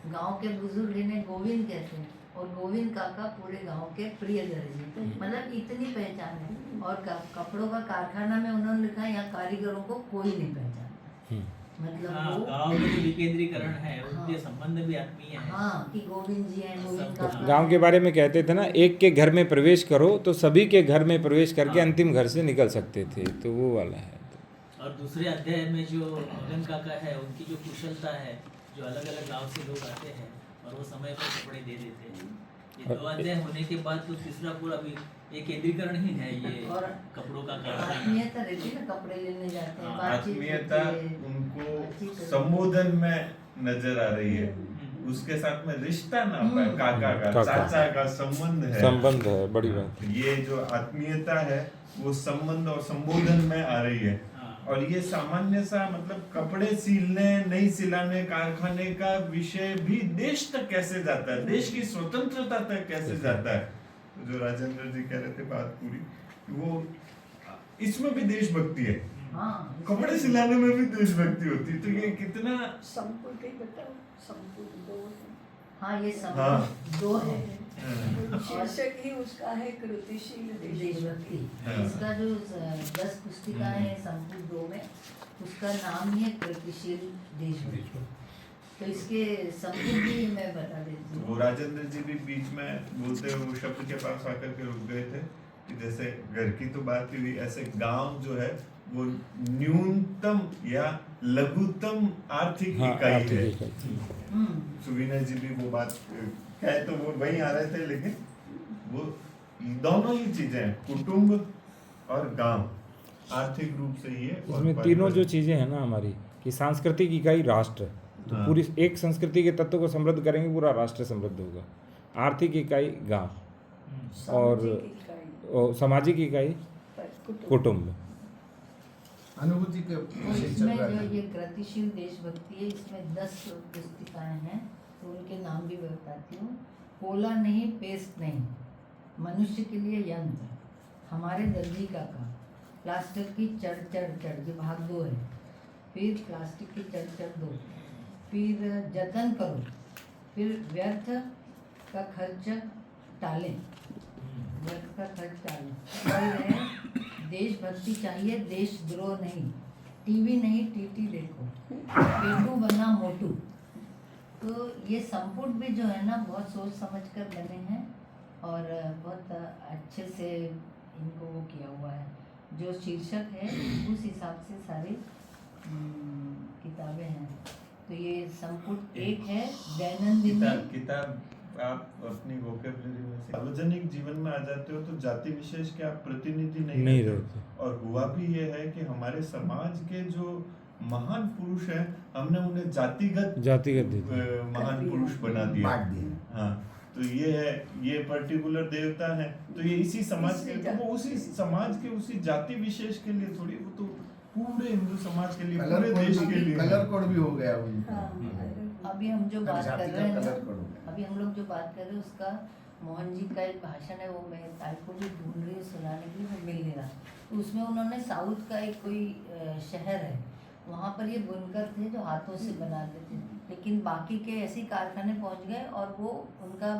गांव के बुजुर्ग इन्हें गोविंद कहते हैं और गोविंद काका पूरे गांव के प्रिय दर्जी, मतलब इतनी पहचान है। और कपड़ों का कारखाना में उन्होंने लिखा है यहाँ कारीगरों को कोई नहीं पहचानता, मतलब वो गांव में जो विकेंद्रीकरण है, उनके संबंध भी आत्मीय है। हाँ, कि गोविंद जी हैं, गोविंद काका। गांव के बारे में कहते थे ना, एक के घर में प्रवेश करो तो सभी के घर में प्रवेश करके अंतिम घर से निकल सकते थे, तो वो वाला है। और दूसरे अध्याय में जो मगन काका है, उनकी जो कुशलता है, जो अलग अलग गांव से लोग आते हैं और वो समय पर कपड़े दे देते हैं। ये 2 अध्याय होने के बाद तो तीसरा पूरा भी ये केंद्रीकरण ही है, ये और कपड़ों का कारखाना। आत्मीयता रहती है ना, कपड़े लेने जाते हैं, बातचीत आत्मीयता होती है, उनको संबोधन में नजर आ रही है, उसके साथ में रिश्ता ना पाए, काका का, चाचा का संबंध है, बड़ी बात। ये जो आत्मीयता है वो संबंध और संबोधन में आ रही है। और ये सामान्य सा मतलब कपड़े सिलने नहीं सिलाने कारखाने का विषय भी देश तक कैसे जाता है, देश की स्वतंत्रता तक कैसे जाता है। जो राजेंद्र जी कह रहे थे बात पूरी, वो इसमें भी देशभक्ति है, हाँ कपड़े सिलाने में भी देशभक्ति होती है, तो ये कितना संपुट ही बताओ, संपुट 2 है। हाँ ये सब हाँ। 2 है शीर्षक ही उसका है कृतिशील देशभक्ति। देशभक्ति। हाँ। इसका जो 10 पुस्तिका है संपुट 2 में, उसका नाम ही है कृतिशील देशभक्ति। तो इसके संपुट भी मैं बता देती वो हूँ। राजेंद्र जी भी बीच में बोलते हुए वो शब्द के पास आकर के रुक गए थे कि जैसे घर की तो बात हुई, ऐसे गांव जो है वो न्यूनतम या लघुतम आर्थिक हाँ इकाई आर्थिक है। इकाई। सुवीना जी भी वो बात कहे तो वो वहीं आ रहे थे, लेकिन वो दोनों ही चीजें हैं, कुटुंब और गांव, आर्थिक रूप से ये और इसमें तीनों जो पारिवारिक। चीज़ें हैं ना हमारी, कि सांस्कृतिक इकाई राष्ट्र, तो हाँ। पूरी एक संस्कृति के तत्व को समृद्ध करेंगे, पूरा राष्ट्र समृद्ध होगा। आर्थिक इकाई गांव, और सामाजिक इकाई और सामाजिक इकाई पर कुटुंब। कुटुंब। अनुभूति के तो विषय चल इसमें रहा जो था। ये कृतिशील देशभक्ति है, इसमें 10 पुस्तिकाएं हैं, तो उनके नाम भी मैं बताती हूँ। पोला नहीं, पेस्ट नहीं, मनुष्य के लिए यंत्र, हमारे दर्जी का काम, प्लास्टर की चढ़ चढ़ चढ़, जो भाग 2 है, फिर प्लास्टिक की चढ़ चढ़ 2, फिर जतन करो, फिर व्यर्थ का खर्च टालें, व्यर्थ का खर्च टालें, फिर है देशभक्ति चाहिए, देशद्रोह नहीं, टीवी नहीं टीटी देखो, पेटू बना मोटू। तो ये संपुट भी जो है ना बहुत सोच समझ कर बने हैं और बहुत अच्छे से इनको वो किया हुआ है। जो शीर्षक है उस हिसाब से सारी किताबें हैं। तो ये संपुट 1 है, दैनंदिनी। किताब आप अपनी वोकेबलरी में से सार्वजनिक जीवन में आ जाते हो तो जाति विशेष के आप प्रतिनिधि नहीं रहते। और हुआ भी ये है कि हमारे समाज के जो महान पुरुष हैं, हमने उन्हें जातिगत महान पुरुष बना दिया। बांट दिया। हाँ, तो ये है, ये पर्टिकुलर देवता है, तो ये इसी समाज के, तो वो उसी समाज के उसी जाति विशेष के लिए थोड़ी, वो तो पूरे हिंदू समाज के लिए, पूरे देश के लिए। कलर कोड भी हो गया उनका। हाँ, अभी हम जो बात कर जाति रहे हैं का ना, कलर कोड हो गया। अभी हम लोग जो बात कर रहे हैं उसका मोहन जी का एक भाषण है, वो मैं ताई को भी ढूंढ रही हूँ सुनाने के लिए, वो मिल नहीं रहा। तो उसमें उन्होंने साउथ का एक कोई शहर है, वहाँ पर ये बुनकर थे जो हाथों से बनाते थे, लेकिन बाकी के ऐसे कारखाने पहुँच गए और वो उनका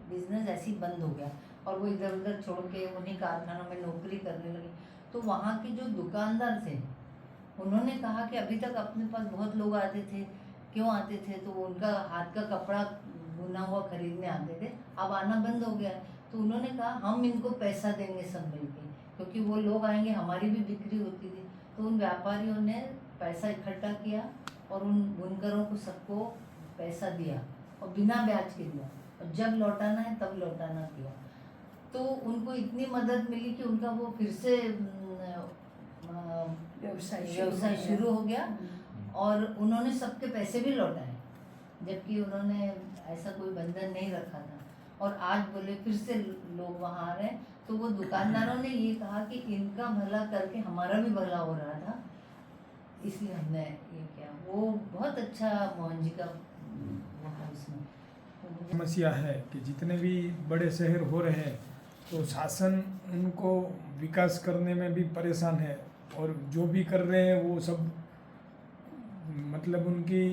बिजनेस ऐसे ही बंद हो गया और वो इधर उधर छोड़ के उन्हीं कारखानों में नौकरी करने लगे। तो वहाँ के जो दुकानदार थे उन्होंने कहा कि अभी तक अपने पास बहुत लोग आते थे, क्यों आते थे, तो वो उनका हाथ का कपड़ा बुना हुआ खरीदने आते थे, अब आना बंद हो गया। तो उन्होंने कहा हम इनको पैसा देंगे सब मिलके, क्योंकि वो लोग आएंगे, हमारी भी बिक्री होती थी। तो उन व्यापारियों ने पैसा इकट्ठा किया और उन बुनकरों को सबको पैसा दिया और बिना ब्याज के दिया, और जब लौटाना है तब लौटाना किया। तो उनको इतनी मदद मिली कि उनका वो फिर से व्यवसाय शुरू हो गया और उन्होंने सबके पैसे भी लौटाए, जबकि उन्होंने ऐसा कोई बंधन नहीं रखा था। और आज बोले फिर से लोग वहाँ आ रहे हैं, तो वो दुकानदारों ने ये कहा कि इनका भला करके हमारा भी भला हो रहा था, इसलिए हमने ये किया। वो बहुत अच्छा मोहन जी का वो है उसमें। तो मुझे समस्या है कि जितने भी बड़े शहर हो रहे हैं तो शासन उनको विकास करने में भी परेशान है, और जो भी कर रहे हैं वो सब मतलब उनकी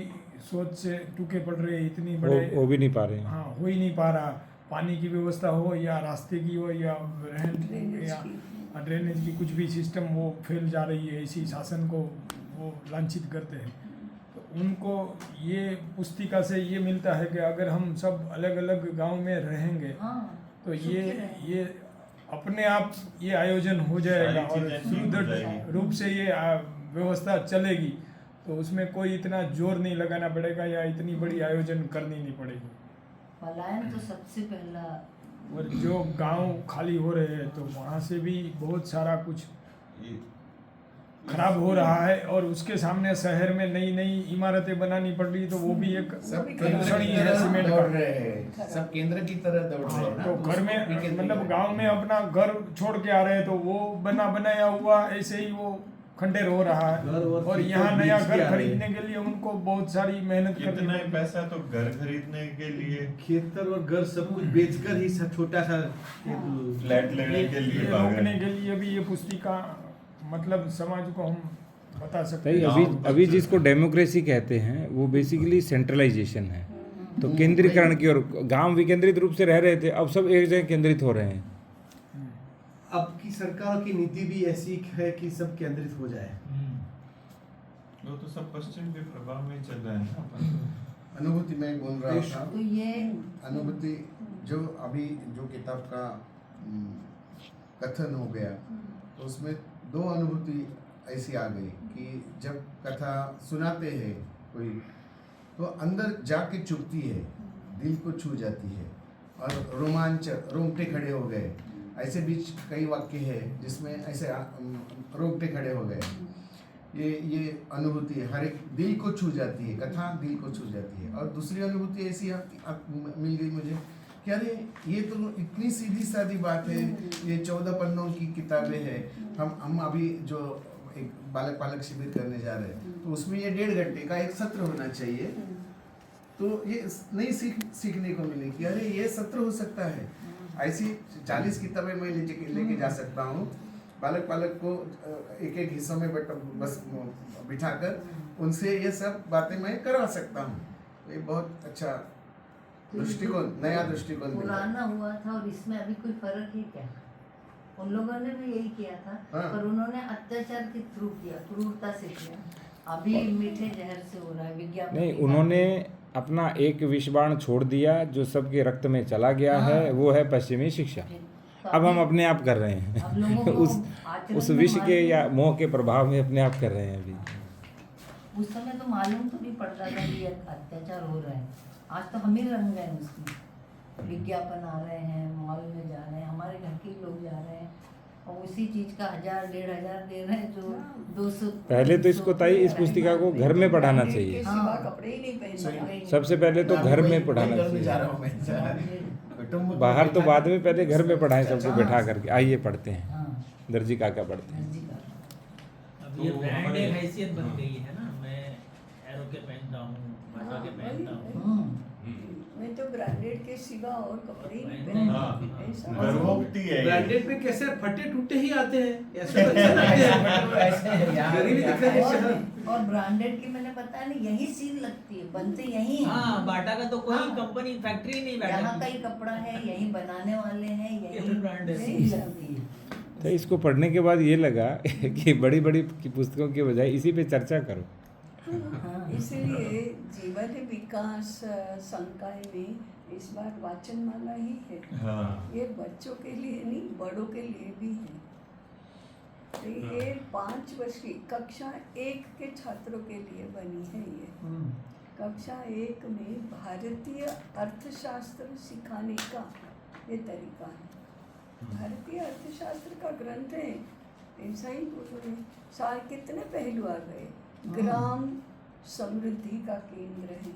सोच से टूके पड़ रहे हैं। इतनी बड़े वो भी नहीं पा रहे हैं। हाँ, हो ही नहीं पा रहा। पानी की व्यवस्था हो या रास्ते की हो या रहन ड्रेनेज या की। ड्रेनेज की, कुछ भी सिस्टम वो फैल जा रही है, इसी शासन को वो लांछित करते हैं। तो उनको ये पुस्तिका से ये मिलता है कि अगर हम सब अलग अलग गांव में रहेंगे हाँ, तो सुखी ये अपने आप ये आयोजन हो जाएगा और सारी चीजें ठीक हो सुदृढ़ जाएगी। रूप से ये व्यवस्था चलेगी। तो उसमें कोई इतना जोर नहीं लगाना पड़ेगा या इतनी बड़ी आयोजन करनी नहीं पड़ेगी। पलायन तो सबसे पहला। और जो गांव खाली हो रहे हैं तो वहाँ से भी बहुत सारा कुछ खराब हो रहा है, और उसके सामने शहर में नई नई इमारतें बनानी पड़ रही, तो वो भी एक सब प्रदूषण ही है केंद्र सीमेंट दौड़ का। रहे हैं, सब केंद्र की तरह दौड़ रहे हैं ना। तो घर में मतलब गांव में अपना घर छोड़ के आ रहे हैं, तो वो बना बनाया हुआ ऐसे ही वो खंडेर हो रहा है। और यहाँ नया घर खरीदने के लिए उनको बहुत सारी मेहनत करनी कितना ही पड़ती है। पैसा तो घर खरीदने के लिए, खेतर और घर सब कुछ बेचकर ही छोटा सा फ्लैट लेने के लिए ये भागे। रोकने के लिए भी ये पुस्तिका मतलब समाज को हम बता सकते सही, हैं। अभी जिसको डेमोक्रेसी कहते हैं वो बेसिकली सेंट्रलाइजेशन है। तो केंद्रीकरण की ओर, गांव विकेंद्रित रूप से रह रहे थे, अब सब एक जगह केंद्रित हो रहे हैं। अब की सरकार की नीति भी ऐसी है कि सब केंद्रित हो जाए। वो तो सब पश्चिम के प्रभाव में चल रहा है ना अपन। अनुभूति में बोल रहा था। तो ये अनुभूति जो अभी जो किताब का कथन हो गया, तो उसमें दो अनुभूति ऐसी आ गई कि जब कथा सुनाते हैं कोई, तो अंदर जाके चुभती है, दिल को छू जाती है और रोमांच, रोंगटे खड़े हो गए। ऐसे बीच कई वाक्य है जिसमें ऐसे रोंगटे खड़े हो गए। ये अनुभूति हर एक दिल को छू जाती है, कथा दिल को छू जाती है। और दूसरी अनुभूति ऐसी मिल गई मुझे कि अरे ये तो इतनी सीधी सादी बात है, ये 14 पन्नों की किताबें हैं। हम अभी जो एक बालक पालक शिविर करने जा रहे हैं, तो उसमें ये 1.5 घंटे का एक सत्र होना चाहिए। तो ये नई सीखने को मिली कि अरे ये सत्र हो सकता है। ऐसी 40 किताबें मैं लेके जा सकता हूँ। बालक पालक को एक एक हिस्सों में बस बिठाकर उनसे ये सब बातें मैं करवा सकता हूँ। ये बहुत अच्छा दृष्टिकोण, नया दृष्टिकोण मिला। पुराना हुआ था और इसमें अभी कोई फर्क है क्या? उन लोगों ने भी यही किया था, हाँ। पर उन्होंने अत्याचार के थ्रू किया, क्रूरता से किया। अभी मीठे जहर से हो रहा है, विज्ञापन नहीं, के उन्होंने अपना एक विषबाण छोड़ दिया जो सबके रक्त में चला गया है, वो है पश्चिमी शिक्षा। तो अब हम अभी- अपने आप कर रहे अब लोगों हैं को उस आचरण में विष के मालूम- या मोह के प्रभाव में अपने आप कर रहे हैं अभी। उस समय तो मालूम तो नहीं पड़ता था कि ये अत्याचार हो रहा है। आज तो हम ही रंग गए उसमें। विज्ञापन आ रहे हैं, मॉल में जा रहे हैं, हमारे घर के लोग जा रहे हैं और उसी चीज का 1000 1500 दे रहे हैं, जो 200। पहले तो इसको ताई इस पुस्तिका को घर में पढ़ाना के चाहिए। सिवा कपड़े ही नहीं पहनना। सबसे पहले तो घर में पढ़ाना घर में जा रहा चाहिए। हूँ मैं। कुटुंब को बाहर तो बिठा बाद कर- में, पहले घर में पढ़ाएं सबको हाँ। बैठा करके। आइए पढ़ते हैं, हाँ, दर्जी काका पढ़ते हैं। दर्जी का। अब ये तो ब्रांड हमारे- एक हैसियत बन हाँ। गई है ना। मैं एरो के पहनता हूँ, बाटा के पहनता हूँ। हम्म। मैं तो ब्रांडेड के सिवा और कपड़े ही नहीं हाँ। पहनती। ऐसा गर्भोक्ति है ये। ब्रांडेड में कैसे फटे टूटे ही आते हैं, ऐसे तो ऐसे लगते हैं। गरीबी दिख रही है शहर। और ब्रांडेड की मैंने बताया नहीं, यही सील लगती है, बनते यही है। हाँ, बाटा का तो कोई हाँ। कंपनी फैक्ट्री नहीं बाटा यहाँ की। का ही कपड़ा है, यही बनाने वाले हैं, ये यही फिर brand है। सील लगती है। तो इसको पढ़ने के बाद ये लगा कि बड़ी बड़ी की पुस्तकों के बजाय इसी पे चर्चा करो। हाँ। इसलिए जीवन विकास संकाय में इस बार वाचनमाला ही है। हाँ। ये बच्चों के लिए नहीं, बड़ों के लिए भी है। तो ये 5 वर्ष की कक्षा 1 के छात्रों के लिए बनी है। ये कक्षा 1 में भारतीय अर्थशास्त्र सिखाने का ये तरीका है। भारतीय अर्थशास्त्र का ग्रंथ है, ऐसा ही बोलो। साल कितने पहलू आ गए। ग्राम समृद्धि का केंद्र है,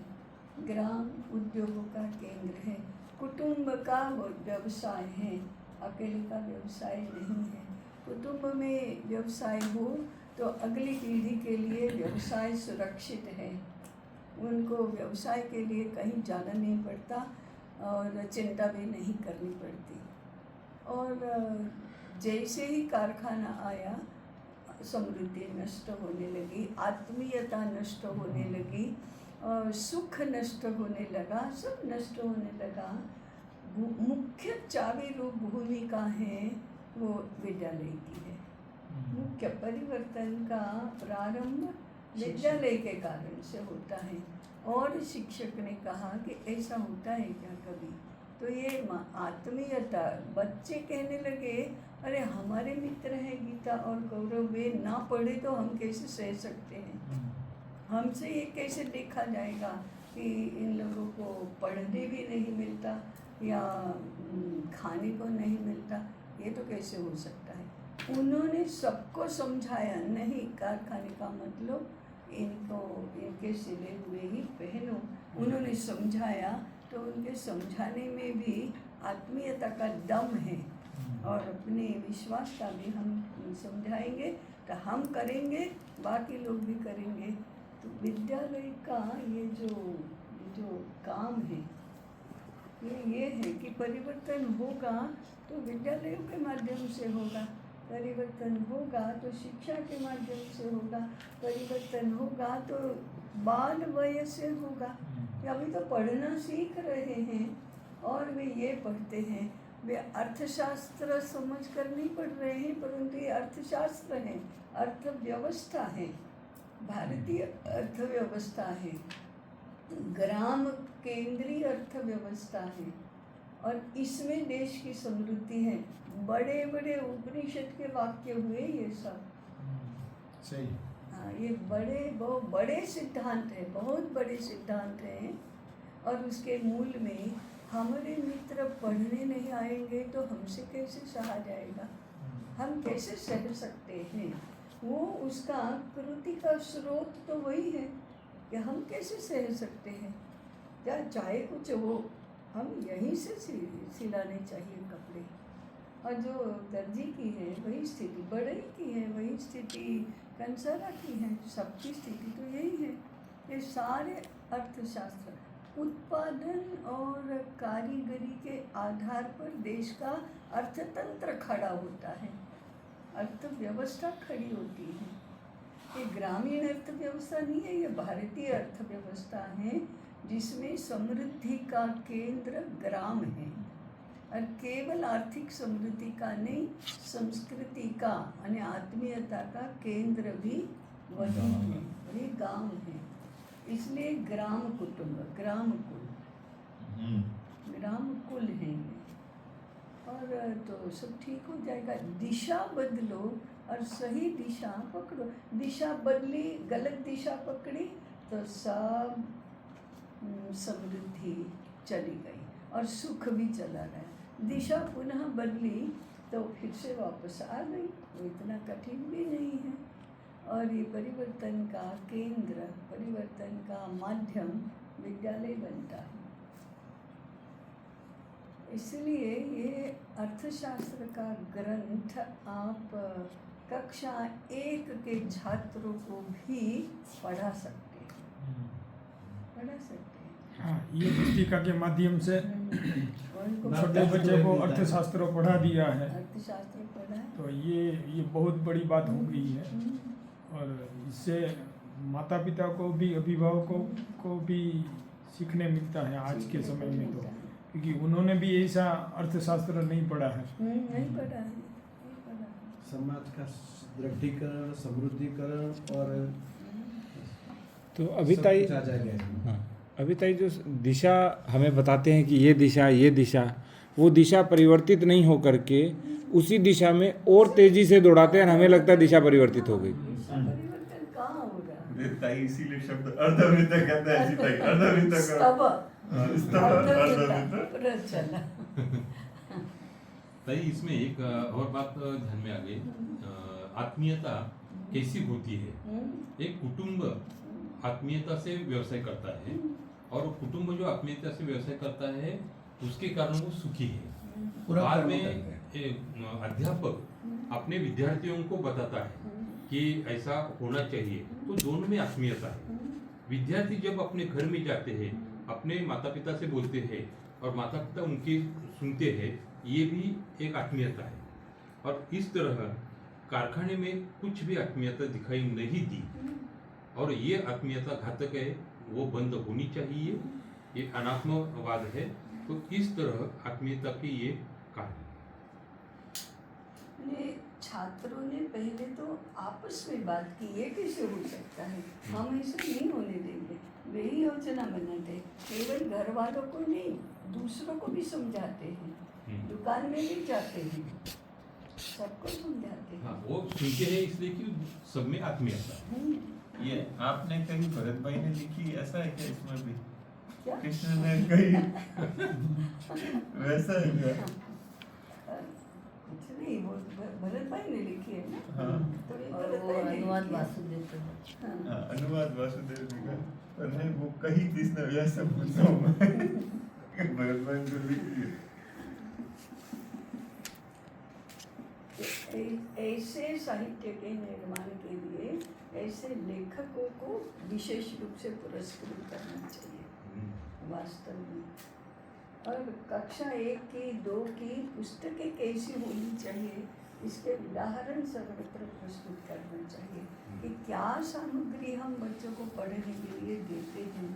ग्राम उद्योगों का केंद्र है, कुटुंब का व्यवसाय है, अकेले का व्यवसाय नहीं है। कुटुंब में व्यवसाय हो तो अगली पीढ़ी के लिए व्यवसाय सुरक्षित है, उनको व्यवसाय के लिए कहीं जाना नहीं पड़ता और चिंता भी नहीं करनी पड़ती। और जैसे ही कारखाना आया, समृद्धि नष्ट होने लगी, आत्मीयता नष्ट होने लगी, सुख नष्ट होने लगा, सब नष्ट होने लगा। मुख्य चाबी रूप भूमिका है वो विद्यालय की है। मुख्य परिवर्तन का प्रारंभ विद्यालय के कारण से होता है। और शिक्षक ने कहा कि ऐसा होता है क्या कभी? तो ये आत्मीयता, बच्चे कहने लगे अरे हमारे मित्र हैं गीता और गौरव, वे ना पढ़े तो हम कैसे सह सकते हैं? हमसे ये कैसे देखा जाएगा कि इन लोगों को पढ़ने भी नहीं मिलता या खाने को नहीं मिलता? ये तो कैसे हो सकता है? उन्होंने सबको समझाया, नहीं, कारखाने का मतलब इनको इनके सिले हुए ही पहनो। उन्होंने समझाया, तो उनके समझाने में भी आत्मीयता का दम है और अपने विश्वास का भी हम समझाएंगे तो हम करेंगे, बाकी लोग भी करेंगे। तो विद्यालय का ये जो काम है ये है कि परिवर्तन होगा तो विद्यालयों के माध्यम से होगा। परिवर्तन होगा तो शिक्षा के माध्यम से होगा, परिवर्तन होगा तो बाल वय से होगा। अभी तो पढ़ना सीख रहे हैं और वे ये पढ़ते हैं, वे अर्थशास्त्र समझ कर नहीं पढ़ रहे हैं, परंतु ये अर्थशास्त्र है, अर्थव्यवस्था है, भारतीय अर्थव्यवस्था है, ग्राम केंद्रीय अर्थव्यवस्था है और इसमें देश की समृद्धि है। बड़े बड़े उपनिषद के वाक्य हुए ये सब। सही। हाँ, ये बहुत बड़े सिद्धांत है, बहुत बड़े सिद्धांत हैं और उसके मूल में हमारे मित्र पढ़ने नहीं आएंगे तो हमसे कैसे सहा जाएगा, हम कैसे सह सकते हैं। वो उसका कृति का स्रोत तो वही है कि हम कैसे सह सकते हैं, या चाहे कुछ हो हम यहीं से सिलाने चाहिए कपड़े। और जो दर्जी की है वही स्थिति, बढ़ई की है वही स्थिति, कंसारा की है, सबकी स्थिति तो यही है। ये सारे अर्थशास्त्र उत्पादन और कारीगरी के आधार पर देश का अर्थतंत्र खड़ा होता है, अर्थव्यवस्था खड़ी होती है। ये ग्रामीण अर्थव्यवस्था नहीं है, ये भारतीय अर्थव्यवस्था है जिसमें समृद्धि का केंद्र ग्राम है और केवल आर्थिक समृद्धि का नहीं, संस्कृति का यानी आत्मीयता का केंद्र भी वही है, वही गांव है। इसलिए ग्राम कुटुंब, ग्राम कुल है ये। और तो सब ठीक हो जाएगा। दिशा बदलो और सही दिशा पकड़ो। दिशा बदली, गलत दिशा पकड़ी तो सब समृद्धि चली गई और सुख भी चला गया। दिशा पुनः बदली तो फिर से वापस आ गई, वो इतना कठिन भी नहीं है। और ये परिवर्तन का केंद्र, परिवर्तन का माध्यम विद्यालय बनता है। इसलिए ये अर्थशास्त्र का ग्रंथ आप कक्षा 1 के छात्रों को भी पढ़ा सकते हैं, पढ़ा सकते हैं। हाँ, ये पुस्तिका के माध्यम से उनको छोटे बच्चे को अर्थशास्त्र पढ़ा दिया है, अर्थशास्त्र पढ़ा है। तो ये बहुत बड़ी बात हो गई है। और इससे माता पिता को भी, अभिभावकों को भी सीखने मिलता है आज के समय में, तो क्योंकि उन्होंने भी ऐसा अर्थशास्त्र नहीं पढ़ा है। नहीं पढ़ा है, नहीं पढ़ा है। समाज का दृढ़ीकरण, समृद्धिकरण और तो अभी ताई, आ जाएगा। हाँ, अभी ताई जो दिशा हमें बताते हैं कि ये दिशा, वो दिशा परिवर्तित नहीं हो करके उसी दिशा में और तेजी से दौड़ाते हैं और हमें लगता है दिशा परिवर्तित हो गई। परिवर्तन कहाँ हो रहा है? ताई इसीलिए शब्द अर्धवृत्त कहते हैं ऐसी ताई, अर्धवृत्त स्तव, अर्धवृत्त। प्रचलन। ताई इसमें एक और बात ध्यान में आ गई, आत्मीयता कैसी होती है। एक कुटुंब आत्मीयता से व्यवसाय करता है और कुटुंब जो आत्मीयता से व्यवसाय करता है उसके कारण वो सुखी है। बाद में अध्यापक अपने विद्यार्थियों को बताता है कि ऐसा होना चाहिए, तो दोनों में आत्मीयता है। विद्यार्थी जब अपने घर में जाते हैं, अपने माता पिता से बोलते हैं और माता पिता उनकी सुनते हैं, ये भी एक आत्मीयता है। और इस तरह कारखाने में कुछ भी आत्मीयता दिखाई नहीं दी और ये आत्मीयता घातक है, वो बंद होनी चाहिए। ये अनात्मवाद है। तो इस तरह आत्मीयता की ये कहानी। छात्रों ने पहले तो आपस में बात की, ये कैसे हो सकता है, हम ऐसे नहीं होने देंगे। वे ही योजना बनाते, केवल घर वालों को नहीं दूसरों को भी समझाते हैं, दुकान में भी जाते हैं, सबको समझाते हैं। हाँ, वो सुनते हैं इसलिए कि सब में आत्मीयता है। ये आपने कहीं भरत भाई ने लिखी, ऐसा है क्या इसमें भी? क्या? कृष्ण ने कही वैसा है क्या? कुछ नहीं, वो भरत भाई ने लिखी है ना। हाँ। तो ये और भरत वो भाई ने अनुवाद लिखी है। वासुदेव का। हाँ। हाँ, अनुवाद वासुदेव जी का, पर नहीं वो कही किसने, ऐसा पूछता हूँ मैं। भरत भाई ने लिखी है। ऐसे साहित्य के निर्माण के लिए ऐसे लेखकों को विशेष रूप से पुरस्कृत करना चाहिए वास्तव में। और कक्षा 1 की 2 की पुस्तकें कैसी होनी चाहिए इसके उदाहरण सर्वत्र प्रस्तुत करना चाहिए कि क्या सामग्री हम बच्चों को पढ़ने के लिए देते हैं।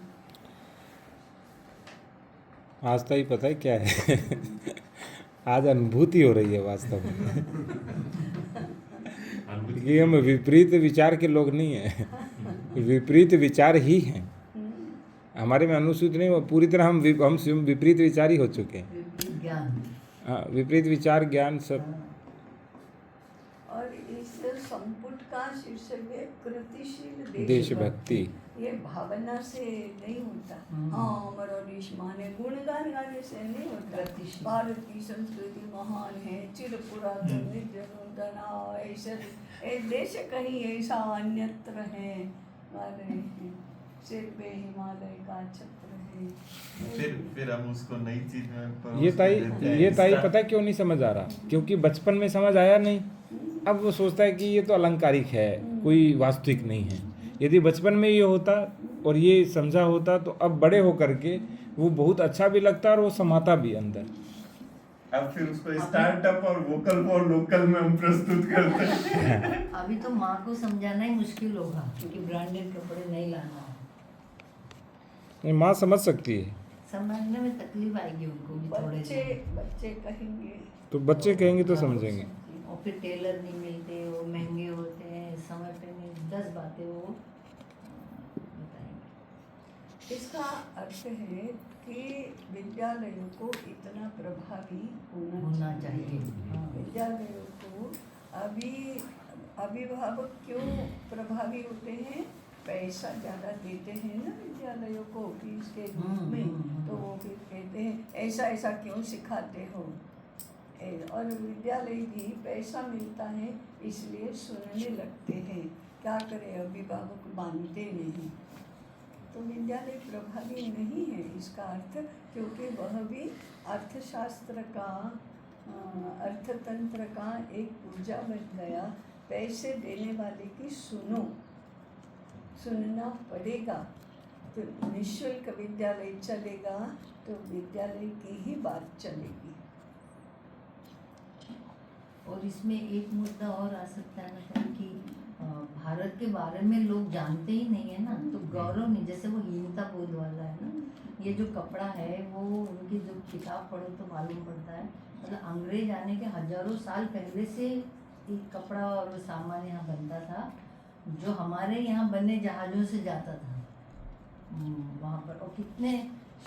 आज तो ही पता है क्या है आज अनुभूति हो रही है वास्तव में कि हम विपरीत विचार के लोग नहीं हैं, विपरीत विचार ही हैं हमारे में अनुसूचित नहीं, वो पूरी तरह हम स्वयं विपरीत विचारी हो चुके हैं। विपरीत ज्ञान। हाँ, विपरीत विचार ज्ञान सब। और इस संपुट का शीर्षक है कृतिशील देशभक्ति। ये भावना से नहीं होता। हाँ, हमारा देश माने गुणगान गाने से नहीं होता। भारत की संस्कृति महान है, चिर पुरातन निर्जन ऐसे देश कहीं ऐसा अन्यत्र है, गा रहे हैं सिर पे हिमालय का छत्र है। फिर हम उसको नई चीज में ये ताई पता है क्यों नहीं समझ आ रहा? क्योंकि बचपन में समझ आया नहीं, अब वो सोचता है कि ये तो अलंकारिक है, कोई वास्तविक नहीं है। यदि बचपन में ये होता और ये समझा होता तो अब बड़े होकर के वो बहुत अच्छा भी लगता और वो समाता भी अंदर। अब फिर उसको स्टार्टअप और वोकल फॉर लोकल में हम प्रस्तुत करते हैं। अभी तो माँ को समझाना ही मुश्किल होगा क्योंकि ब्रांडेड कपड़े नहीं लाना है। माँ समझ सकती है, समझने में तकलीफ आएगी उनको भी थोड़े बच्चे कहेंगे तो बच्चे कहेंगे तो समझेंगे। और फिर टेलर नहीं मिलते, वो महंगे होते हैं, समय पे नहीं, 10 बातें वो बताएंगे। इसका अर्थ है कि विद्यालयों को इतना प्रभावी होना चाहिए। विद्यालयों को अभी अभिभावक क्यों प्रभावी होते हैं? पैसा ज़्यादा देते हैं ना विद्यालयों को फीस के रूप में, तो वो फिर कहते हैं ऐसा ऐसा क्यों सिखाते हो। और विद्यालय भी पैसा मिलता है इसलिए सुनने लगते हैं। क्या करें, अभिभावक मानते नहीं, तो विद्यालय प्रभावी नहीं है इसका अर्थ, क्योंकि वह भी अर्थशास्त्र का अर्थतंत्र का एक ऊर्जा बन गया। पैसे देने वाले की सुनना पड़ेगा, तो निःशुल्क विद्यालय चलेगा तो विद्यालय की ही बात चलेगी। और इसमें एक मुद्दा और आ सकता है ना कि भारत के बारे में लोग जानते ही नहीं है ना, तो गौरव नहीं, जैसे वो हीनता बोध वाला है ना। ये जो कपड़ा है वो उनकी जो किताब पढ़ो तो मालूम पड़ता है, मतलब अंग्रेज आने के हजारों साल पहले से एक कपड़ा और सामान यहाँ बनता था, जो हमारे यहाँ बने जहाज़ों से जाता था वहाँ पर, और कितने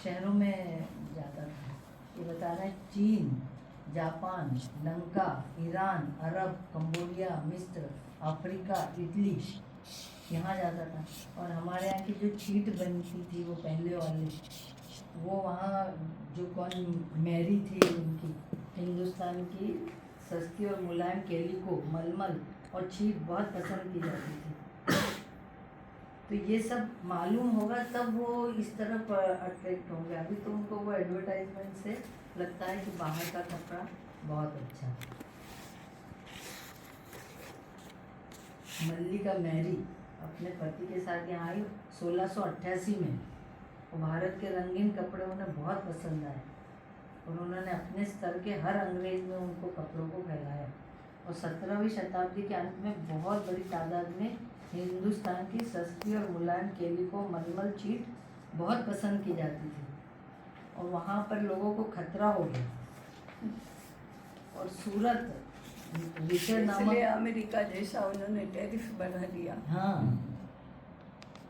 शहरों में जाता था। ये बता रहा है चीन, जापान, लंका, ईरान, अरब, कंबोडिया, मिस्र, अफ्रीका, इटली, यहाँ जाता था। और हमारे यहाँ की जो चीट बनती थी वो पहले वाली, वो वहाँ जो कौन मैरी थी उनकी, हिंदुस्तान की सस्ती और मुलायम कैलिको, मलमल और चीट बहुत पसंद की जाती थी। तो ये सब मालूम होगा तब वो इस तरफ अट्रैक्ट होंगे। अभी तो उनको वो एडवर्टाइजमेंट से लगता है कि बाहर का कपड़ा बहुत अच्छा। मल्लिका मैरी अपने पति के साथ यहाँ आई 1688 में, और भारत के रंगीन कपड़े उन्हें बहुत पसंद आए और उन्होंने अपने स्तर के हर अंग्रेज में उनको कपड़ों को फैलाया। और 17वीं शताब्दी के अंत में बहुत बड़ी तादाद में हिंदुस्तान की सस्ती और मुलायम कैलिको, मलमल, चीट बहुत पसंद की जाती थी, और वहाँ पर लोगों को खतरा हो गया। और सूरत रिचर्ड नामक, अमेरिका जैसा उन्होंने टैरिफ बढ़ा दिया। हाँ,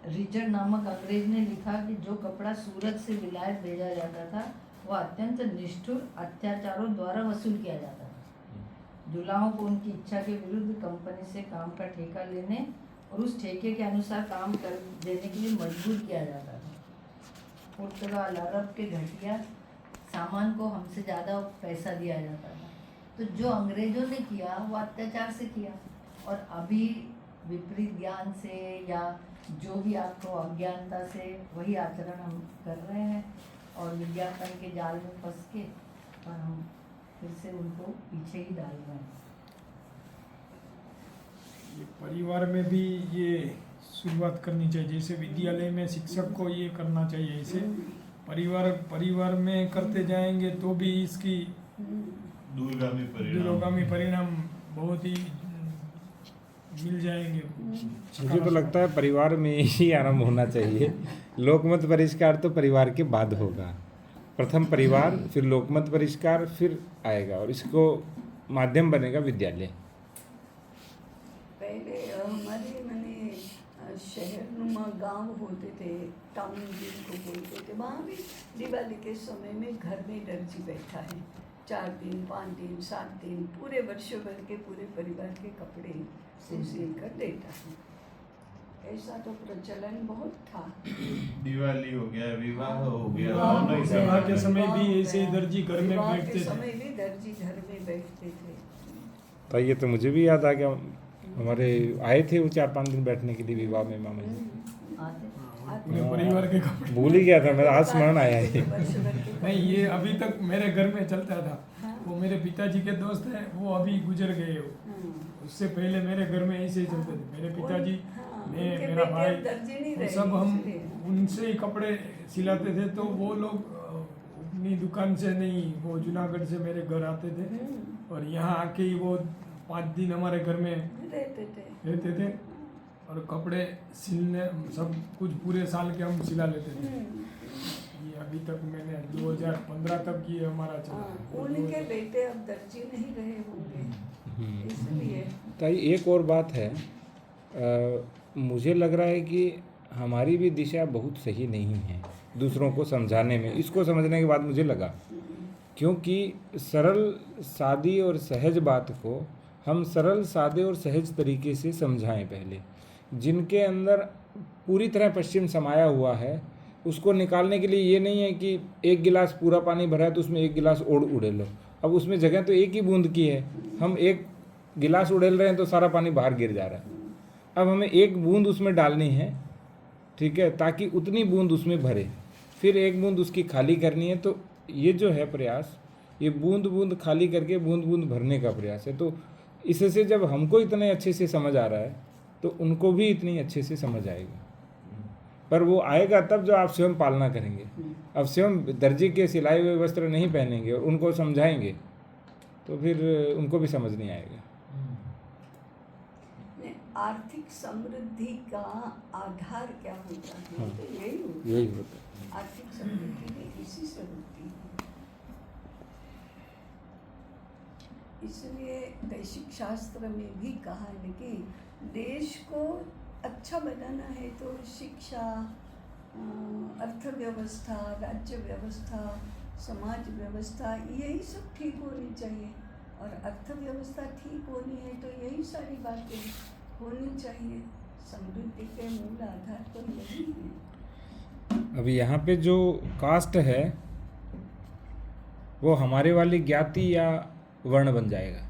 रिचर्ड नामक अंग्रेज ने लिखा कि जो कपड़ा सूरत से विलायत भेजा जाता था वह अत्यंत निष्ठुर अत्याचारों द्वारा वसूल किया जाता था। जुलाहों को उनकी इच्छा के विरुद्ध कंपनी से काम का ठेका लेने और उस ठेके के अनुसार काम कर देने के लिए मजबूर किया जाता था। पुर्तगाल, अरब के घटिया सामान को हमसे ज़्यादा पैसा दिया जाता था। तो जो अंग्रेजों ने किया वो अत्याचार से किया, और अभी विपरीत ज्ञान से या जो भी आपको अज्ञानता से वही आचरण हम कर रहे हैं, और विज्ञापन के जाल में फंस के और हम फिर से उनको पीछे ही डाल रहे हैं। ये परिवार में भी ये शुरुआत करनी चाहिए, जैसे विद्यालय में शिक्षक को ये करना चाहिए, ऐसे परिवार में करते जाएंगे तो भी इसकी दूरगामी परिणाम बहुत ही मिल जाएंगे। मुझे तो लगता है परिवार में ही आरंभ होना चाहिए। लोकमत परिष्कार तो परिवार के बाद होगा। प्रथम परिवार, फिर लोकमत परिष्कार, फिर आएगा और इसको माध्यम बनेगा विद्यालय। पहले हमारे मैंने शहरनुमा गांव होते थे, टाउन जिनको बोलते थे, वहाँ भी दिवाली के समय में घर में दर्जी बैठा है, 4 दिन 5 दिन 7 दिन पूरे वर्षों भर के पूरे परिवार के कपड़े सिल कर देता है। ऐसा तो प्रचलन बहुत था। दिवाली हो गया, विवाह हो गया, विवाह के समय भी ऐसे ही दर्जी घर में विवाह के बैठते थे। समय भी दर्जी घर में बैठते थे। तो ये तो मुझे भी याद आ गया, हमारे आए थे वो 4-5 दिन बैठने के लिए विवाह में मामा जी। पूरे परिवार के कपड़े भूल ही गया था, मेरा आज स्मरण आया है। नहीं, ये अभी तक मेरे घर में चलता था। वो मेरे पिताजी के दोस्त हैं, वो अभी गुजर गए हो। उससे पहले मेरे घर में ऐसे ही चलते थे। मेरे पिताजी ने, मेरा भाई, वो सब हम उनसे ही कपड़े सिलाते थे। तो वो लोग अपनी दुकान से नहीं, वो जूनागढ़ से मेरे घर आते थे और यहाँ आके ही वो 5 दिन हमारे घर में रहते थे और कपड़े सिलने सब कुछ पूरे साल के हम सिला लेते थे। ये अभी तक मैंने 2015 तक ये हमारा चला। उनके बेटे अब दर्जी नहीं रहे होंगे, इसलिए। ताई एक और बात है, मुझे लग रहा है कि हमारी भी दिशा बहुत सही नहीं है दूसरों को समझाने में। इसको समझने के बाद मुझे लगा, क्योंकि सरल सादी और सहज बात को हम सरल सादे और सहज तरीके से समझाएं पहले। जिनके अंदर पूरी तरह पश्चिम समाया हुआ है उसको निकालने के लिए ये नहीं है कि 1 गिलास पूरा पानी भरा है तो उसमें 1 गिलास और उड़ेल लो। अब उसमें जगह तो एक ही बूंद की है, हम 1 गिलास उड़ेल रहे हैं तो सारा पानी बाहर गिर जा रहा है। अब हमें 1 बूंद उसमें डालनी है, ठीक है, ताकि उतनी बूंद उसमें भरे, फिर 1 बूंद उसकी खाली करनी है। तो ये जो है प्रयास, ये बूंद बूंद खाली करके बूंद बूंद भरने का प्रयास है। तो इससे जब हमको इतने अच्छे से समझ आ रहा है तो उनको भी इतनी अच्छे से समझ आएगा। पर वो आएगा तब जो आप स्वयं पालना करेंगे। अब स्वयं दर्जी के सिलाए हुए वस्त्र नहीं पहनेंगे और उनको समझाएंगे तो फिर उनको भी समझ नहीं आएगा। आर्थिक समृद्धि का आधार क्या होता है? तो यही होता है। आर्थिक समृद्धि भी इसी से होती है। इसलिए दैशिक शास्त्र में भी कहा है कि देश को अच्छा बनाना है तो शिक्षा, अर्थव्यवस्था, राज्य व्यवस्था, समाज व्यवस्था, यही सब ठीक होनी चाहिए। और अर्थव्यवस्था ठीक होनी है तो यही सारी बातें होनी चाहिए। समृद्धि के मूल आधार तो यही है। अभी यहाँ पे जो कास्ट है वो हमारे वाली ज्ञाति या वर्ण बन जाएगा।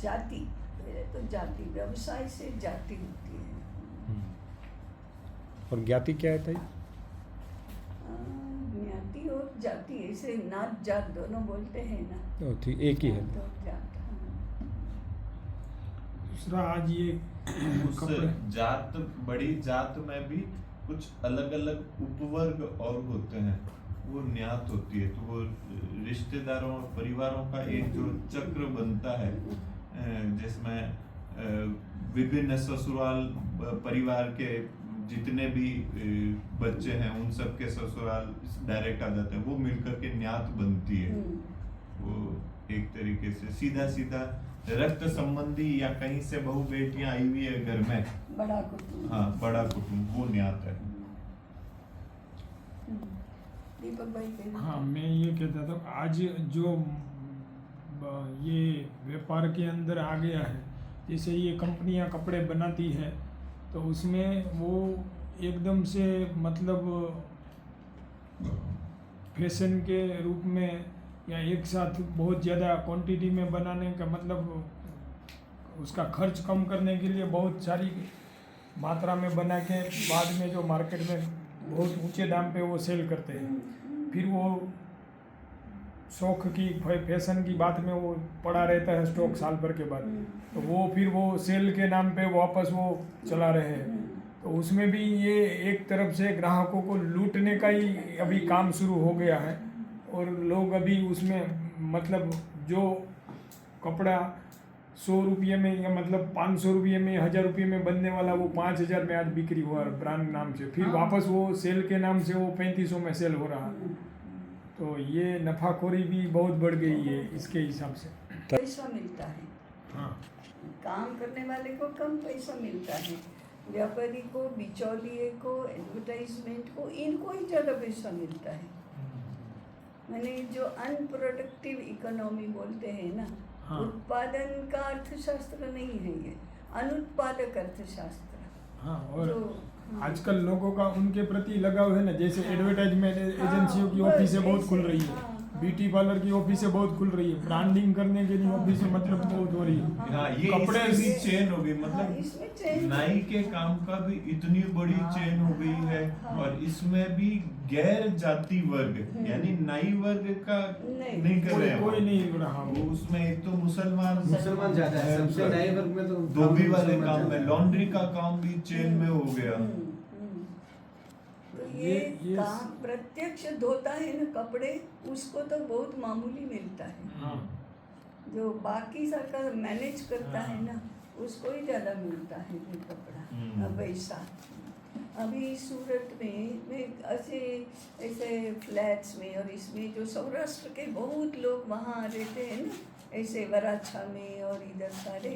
जाति, पहले तो जाति, व्यवसाय से जाति होती है। और ज्ञाति क्या है ताई? ज्ञाति और जाति, ऐसे नात जात दोनों बोलते हैं ना, तो ठीक एक ही है। तो जात, हाँ। दूसरा आज ये उस जात, बड़ी जात में भी कुछ अलग अलग उपवर्ग और होते हैं, वो न्यात होती है। तो वो रिश्तेदारों और परिवारों का एक जो चक्र बनता है, जिसमें विभिन्न ससुराल परिवार के जितने भी बच्चे हैं उन सब के ससुराल डायरेक्ट आ जाते हैं, वो मिलकर के न्यात बनती है। वो एक तरीके से सीधा सीधा रक्त संबंधी या कहीं से बहू बेटियां आई हुई है घर में, बड़ा कुटुंब, हाँ बड़ा कुटुंब, वो न्यात है। दीपक भाई, हाँ, मैं ये कहता था, आज जो ये व्यापार के अंदर आ गया है, जैसे ये कंपनियां कपड़े बनाती है तो उसमें वो एकदम से मतलब फैशन के रूप में या एक साथ बहुत ज़्यादा क्वांटिटी में बनाने का मतलब उसका खर्च कम करने के लिए बहुत सारी मात्रा में बना के बाद में जो मार्केट में बहुत ऊंचे दाम पे वो सेल करते हैं। फिर वो शौक की फैशन की बात में वो पड़ा रहता है स्टॉक साल भर के बाद, तो वो फिर वो सेल के नाम पे वापस वो चला रहे हैं। तो उसमें भी ये एक तरफ से ग्राहकों को लूटने का ही अभी काम शुरू हो गया है और लोग अभी उसमें मतलब जो कपड़ा 100 रुपये में या मतलब 500 रुपये में 1000 रुपये में बनने वाला वो 5000 में आज बिक्री हुआ ब्रांड नाम से, फिर वापस वो सेल के नाम से वो 3500 में सेल हो रहा। तो ये नफाखोरी भी बहुत बढ़ गई है इसके हिसाब से। पैसा मिलता है, हाँ, काम करने वाले को कम पैसा मिलता है, व्यापारी को, बिचौलिए को, एडवर्टाइजमेंट को, इनको ही ज़्यादा पैसा मिलता है। मैंने जो अनप्रोडक्टिव इकोनॉमी बोलते हैं ना, हाँ। उत्पादन का अर्थशास्त्र नहीं है ये, अनुत्पादक अर्थशास्त्र। हाँ, और जो आजकल लोगों का उनके प्रति लगाव है ना, जैसे एडवर्टाइजमेंट एजेंसियों की बस ऑफिसें बहुत ऐसे, खुल रही है, ब्यूटी पार्लर की ऑफिसें बहुत खुल रही है, ब्रांडिंग करने के लिए ऑफिसें मतलब बहुत हो रही है। हाँ, ये कपड़े इसमें भी चेन हो गई, हाँ, मतलब इसमें चेन नाई के काम का भी इतनी बड़ी चेन हो गई है। और इसमें भी गैर जाति वर्ग, यानी नाई वर्ग का नहीं कर रहे हैं कोई नहीं रहा वो। उसमें एक तो मुसलमान मुसलमान ज्यादा है, सबसे नए वर्ग में तो धोबी वाले मुसलमान काम में, ज्यादा है। लॉन्ड्री का काम भी चेन में हो गया। तो ये ये काम प्रत्यक्ष धोता है ना कपड़े, उसको तो बहुत मामूली मिलता है। हाँ, जो बाकी सरकार मैनेज करता है ना, उसको ही ज़्यादा मिलता है ये कपड़ा पैसा। अभी सूरत में मैं ऐसे फ्लैट्स में और इसमें जो सौराष्ट्र के बहुत लोग वहाँ रहते हैं ना, ऐसे वराछा में और इधर सारे,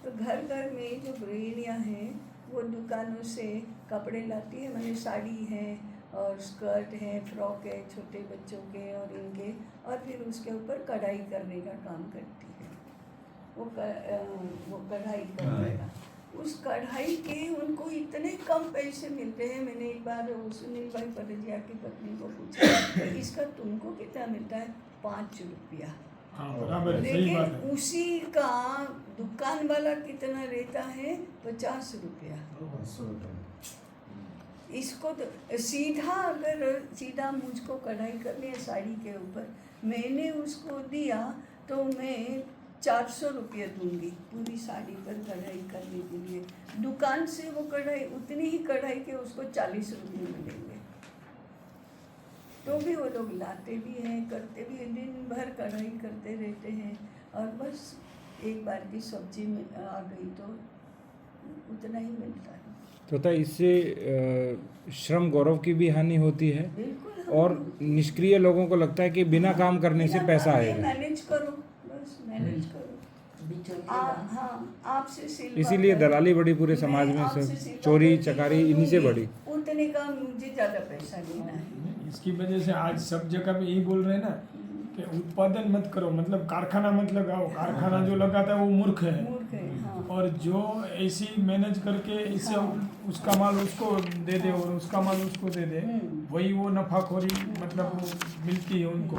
तो घर घर में जो गृहिणियाँ हैं वो दुकानों से कपड़े लाती है, मैंने साड़ी है और स्कर्ट है, फ्रॉक है छोटे बच्चों के और इनके, और फिर उसके ऊपर कढ़ाई करने का काम करती है। वो कढ़ाई करने का, उस कढ़ाई के उनको इतने कम पैसे मिलते हैं। मैंने एक बार सुनील भाई परजिया की पत्नी को पूछा इसका तुमको कितना मिलता है? 5 रुपया। हाँ, बराबर, सही बात लेकिन है। उसी का दुकान वाला कितना रहता है? 50 रुपया। इसको तो सीधा, अगर सीधा मुझको कढ़ाई करनी है साड़ी के ऊपर, मैंने उसको दिया तो मैं 400 रुपये दूंगी पूरी साड़ी पर कढ़ाई करने के लिए। दुकान से वो कढ़ाई, उतनी ही कढ़ाई के उसको 40 रुपये मिलेंगे। तो भी वो लोग लाते भी हैं, करते भी हैं, दिन भर कढ़ाई करते रहते हैं, और बस एक बार की सब्जी में आ गई तो उतना ही मिलता है। तथा इससे श्रम गौरव की भी हानि होती है, बिल्कुल। और निष्क्रिय लोगों को लगता है कि बिना काम करने से पैसा आएगा। मैनेज करो, बस मैनेज करो। हाँ, आपसे सिलवा इसीलिए कर, दलाली बढ़ी पूरे मैं समाज में, आपसे सब सिलवा चोरी कर चकारी दूंगी, इन्हीं से बढ़ी। उतने का मुझे ज़्यादा पैसा देना है। इसकी वजह से आज सब जगह पे यही बोल रहे हैं ना कि उत्पादन मत करो, मतलब कारखाना मत लगाओ। कारखाना जो लगाता है वो मूर्ख है, मूर्ख है, हाँ। और जो ऐसी मैनेज करके इससे उसका माल उसको दे दे और उसका माल उसको दे दे, वही वो नफाखोरी मतलब वो मिलती है उनको।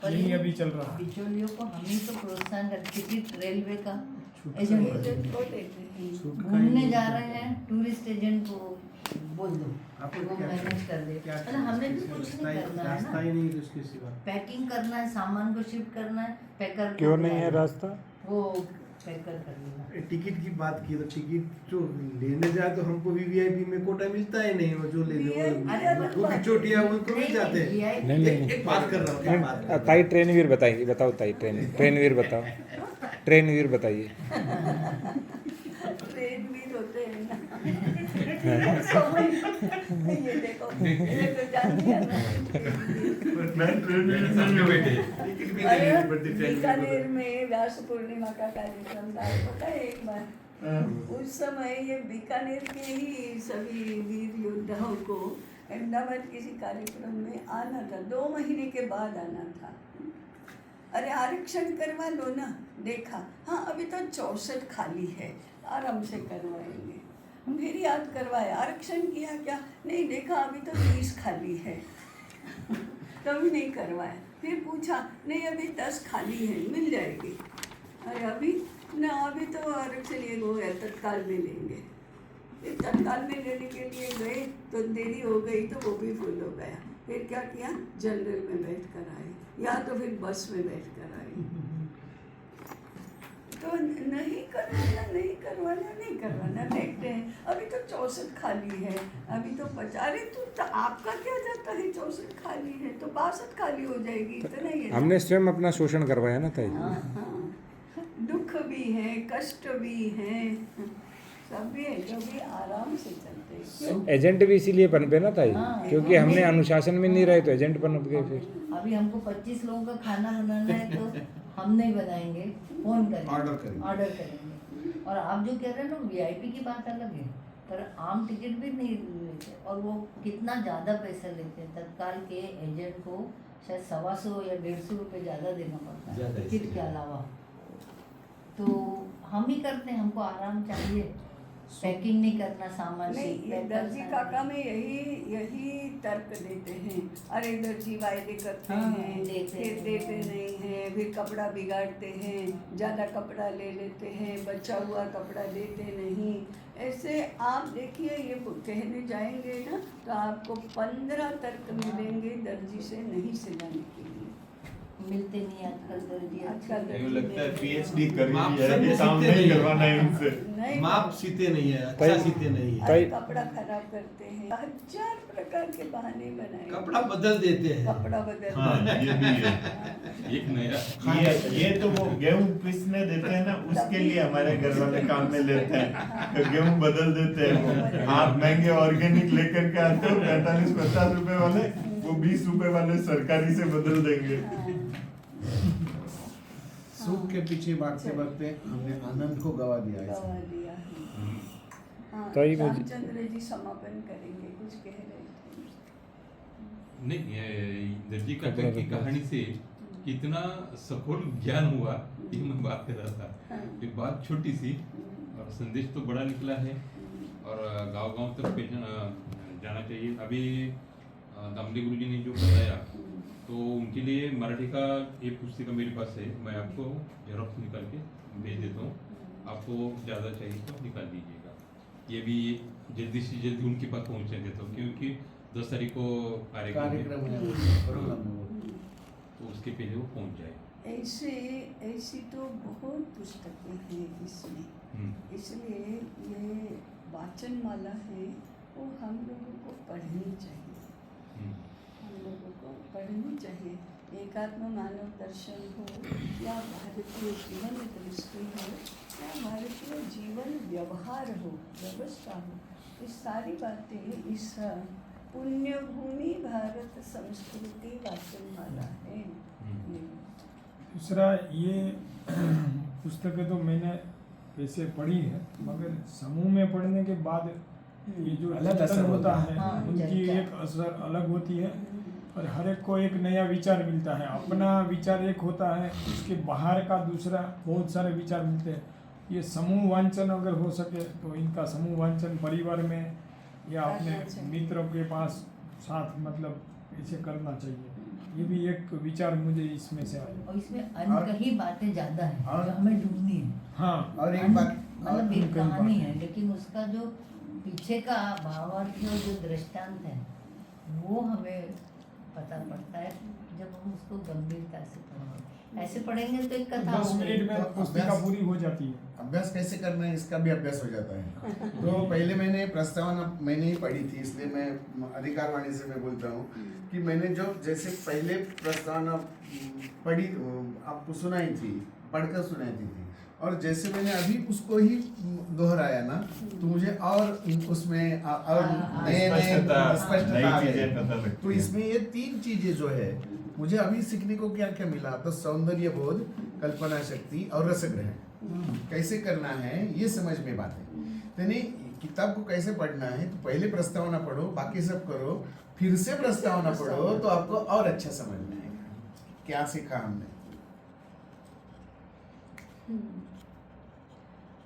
यही अभी चल रहा है। बिचौलियों को हम ही तो प्रोत्साहन करते, टिकट रेलवे का एजेंट को देते हैं। घूमने जा रहे हैं, टूरिस्ट एजेंट को बोल दो वो मैनेज कर दे। मतलब हमें भी कुछ नहीं करना है रास्ता ना, ही नहीं उसके सिवा। पैकिंग करना है, सामान को शिफ्ट करना है, पैकर क्यों नहीं है रास्ता? वो पैकर कर लेना। टिकट की बात की तो टिकट जो लेने जाए तो हमको वीवीआईपी में कोटा मिलता ही नहीं, वो जो ले वो बिचौटिया उनको मिल जाते हैं। नहीं एक बात कर रहा हूँ, क्या बात कर रहा हूँ? ताई ट्रेनवीर बताएंगे, बताओ ताई ट्रेनवीर बताओ, ट्रेनवीर बताइए। ट्रेन भी होते हैं ना। ये देखो, ये तो जानती है ना। अरे बीकानेर में व्यास पूर्णिमा का कार्यक्रम था, पता है एक बार। उस समय ये बीकानेर के ही सभी वीर योद्धाओं को अहमदाबाद किसी कार्यक्रम में आना था, 2 महीने के बाद आना था। अरे आरक्षण करवा लो ना, देखा हाँ अभी तो 64 खाली है, आराम से करवाएंगे। फिर याद करवाया, आरक्षण किया क्या? नहीं, देखा अभी तो 30 खाली है। तभी नहीं करवाया। फिर पूछा, नहीं अभी 10 खाली है, मिल जाएगी। अरे अभी ना, अभी तो आरक्षण ये वो है, तत्काल में लेंगे। फिर तत्काल में लेने के लिए गए तो देरी हो गई, तो वो भी फुल हो गया। फिर क्या किया, जनरल में बैठ कर आए, या तो फिर बस में बैठ कर आए। तो नहीं करना नहीं करवाना देखते हैं। अभी तो 64 खाली है, अभी तो 50। अरे तो आपका क्या जाता है, 64 खाली है तो 62 खाली हो जाएगी, इतना ही है। हमने स्वयं अपना शोषण करवाया ना ताई। हाँ, दुख भी है, कष्ट भी है, सब भी है, जो भी आराम से चलते हैं। क्यों? एजेंट भी इसीलिए पनपे ना ताई, हाँ, क्योंकि हमने अनुशासन में नहीं रहे तो एजेंट पनप गए फिर। अभी हमको 25 लोगों का खाना बनाना है तो हम नहीं बनाएंगे, फोन करेंगे, ऑर्डर करेंगे। और आप जो कह रहे हैं ना वीआईपी की बात अलग है, पर आम टिकट भी नहीं लेते और वो कितना ज़्यादा पैसा लेते हैं। तत्काल के एजेंट को शायद 125 या 150 रुपये ज़्यादा देना पड़ता है टिकट के अलावा। तो हम ही करते हैं, हमको आराम चाहिए, पैकिंग नहीं करना सामान। नहीं, ये दर्जी काका में यही तर्क देते हैं। अरे दर्जी वायदे करते हैं, फिर देते नहीं हैं, फिर कपड़ा बिगाड़ते हैं, ज़्यादा कपड़ा ले लेते हैं, बचा हुआ कपड़ा देते नहीं। ऐसे आप देखिए, ये कहने जाएंगे ना तो आपको 15 तर्क मिलेंगे दर्जी से नहीं सिलाने के लिए। मिलते नहीं आजकल दर्जी, आजकल मुझे लगता है PhD कर माप रही है, सब ये काम सीखते नहीं नहीं करवाना है उनसे। नहीं, माप सीते नहीं है, अच्छा सीते नहीं है, अरे कपड़ा खराब करते हैं, 1000 प्रकार के बहाने बनाए, कपड़ा बदल देते हैं। कपड़ा बदल हाँ, ये भी है। एक नया ये तो वो गेहूं पीसने देते हैं ना, उसके लिए हमारे घर वाले काम में लेते हैं, तो गेहूं बदल देते हैं वो। आप महंगे ऑर्गेनिक लेकर के आते हो 45-50 रुपए वाले, वो 20 रुपए वाले सरकारी से बदल देंगे। सुख के पीछे भागते भागते हमने आनंद को गवा दिया है। गवा दिया है। हाँ, तो ये मुझे- रामचंद्र जी समापन करेंगे, कुछ कह रहे थे। नहीं, दर्जी काका की कहानी से कितना सखोल ज्ञान हुआ, ये मैं बात कर रहा था। ये बात छोटी सी और संदेश तो बड़ा निकला है और गांव-गांव तक जाना चाहिए। अभी दामले गुरुजी ने जो बताया, तो उनके लिए मराठी का एक पुस्तिका मेरे पास है, मैं आपको जेरॉक्स निकाल के भेज देता हूँ। आपको ज़्यादा चाहिए तो निकाल दीजिएगा। ये भी जल्दी से जल्दी उनके पास पहुँचा देता हूँ, क्योंकि 10 तारीख को कार्यक्रम है, तो उसके पहले वो पहुँच जाए। ऐसी तो बहुत पुस्तकें हैं इसमें, इसलिए ये वाचन माला है, वो हम लोगों को पढ़नी चाहिए। हम लोगों को पढ़नी चाहिए। एकात्म मानव दर्शन हो या भारतीय जीवन दृष्टि हो या भारतीय जीवन व्यवहार हो, व्यवस्था हो, ये सारी बातें इस पुण्यभूमि भारत संस्कृति वाचनमाला है। दूसरा, ये पुस्तकें तो मैंने वैसे पढ़ी है, मगर समूह में पढ़ने के बाद ये जो अलग असर होता होता है, उनकी एक असर अलग होती है और हर एक को एक नया विचार मिलता है। अपना विचार एक होता है, उसके बाहर का दूसरा बहुत सारे विचार मिलते हैं। ये समूह वांचन अगर हो सके तो इनका समूह वांचन परिवार में या अपने मित्रों के पास साथ, मतलब ऐसे करना चाहिए। ये भी एक विचार मुझे इसमें से आया। और इसमें अनकही बातें ज़्यादा हैं जो हमें ढूंढनी है। हाँ, और एक बात, मतलब एक कहानी है, लेकिन उसका जो पीछे का भावार्थ और जो दृष्टांत है वो हमें पता पड़ता है जब हम उसको गंभीरता से पढ़ेंगे। ऐसे पढ़ेंगे तो एक कथा 10 मिनट में पुस्तिका पूरी हो जाती है। अभ्यास कैसे करना है इसका भी अभ्यास हो जाता है। तो पहले मैंने प्रस्तावना मैंने ही पढ़ी थी, इसलिए मैं अधिकारवाणी से मैं बोलता हूँ कि मैंने जो जैसे पहले प्रस्तावना पढ़ी, आपको सुनाई थी, पढ़कर सुनाई थी, और जैसे मैंने अभी उसको ही दोहराया ना, तो मुझे और उसमें और नए स्पष्टता आ गई। तो इसमें ये 3 चीजें जो है मुझे अभी सीखने को क्या क्या मिला, तो सौंदर्य बोध, कल्पना शक्ति और रसग्रहण कैसे करना है, ये समझ में बात है। यानी किताब को कैसे पढ़ना है, तो पहले प्रस्तावना पढ़ो, बाकी सब करो, फिर से प्रस्तावना पढ़ो, तो आपको और अच्छा समझ में आएगा क्या सीखा हमने।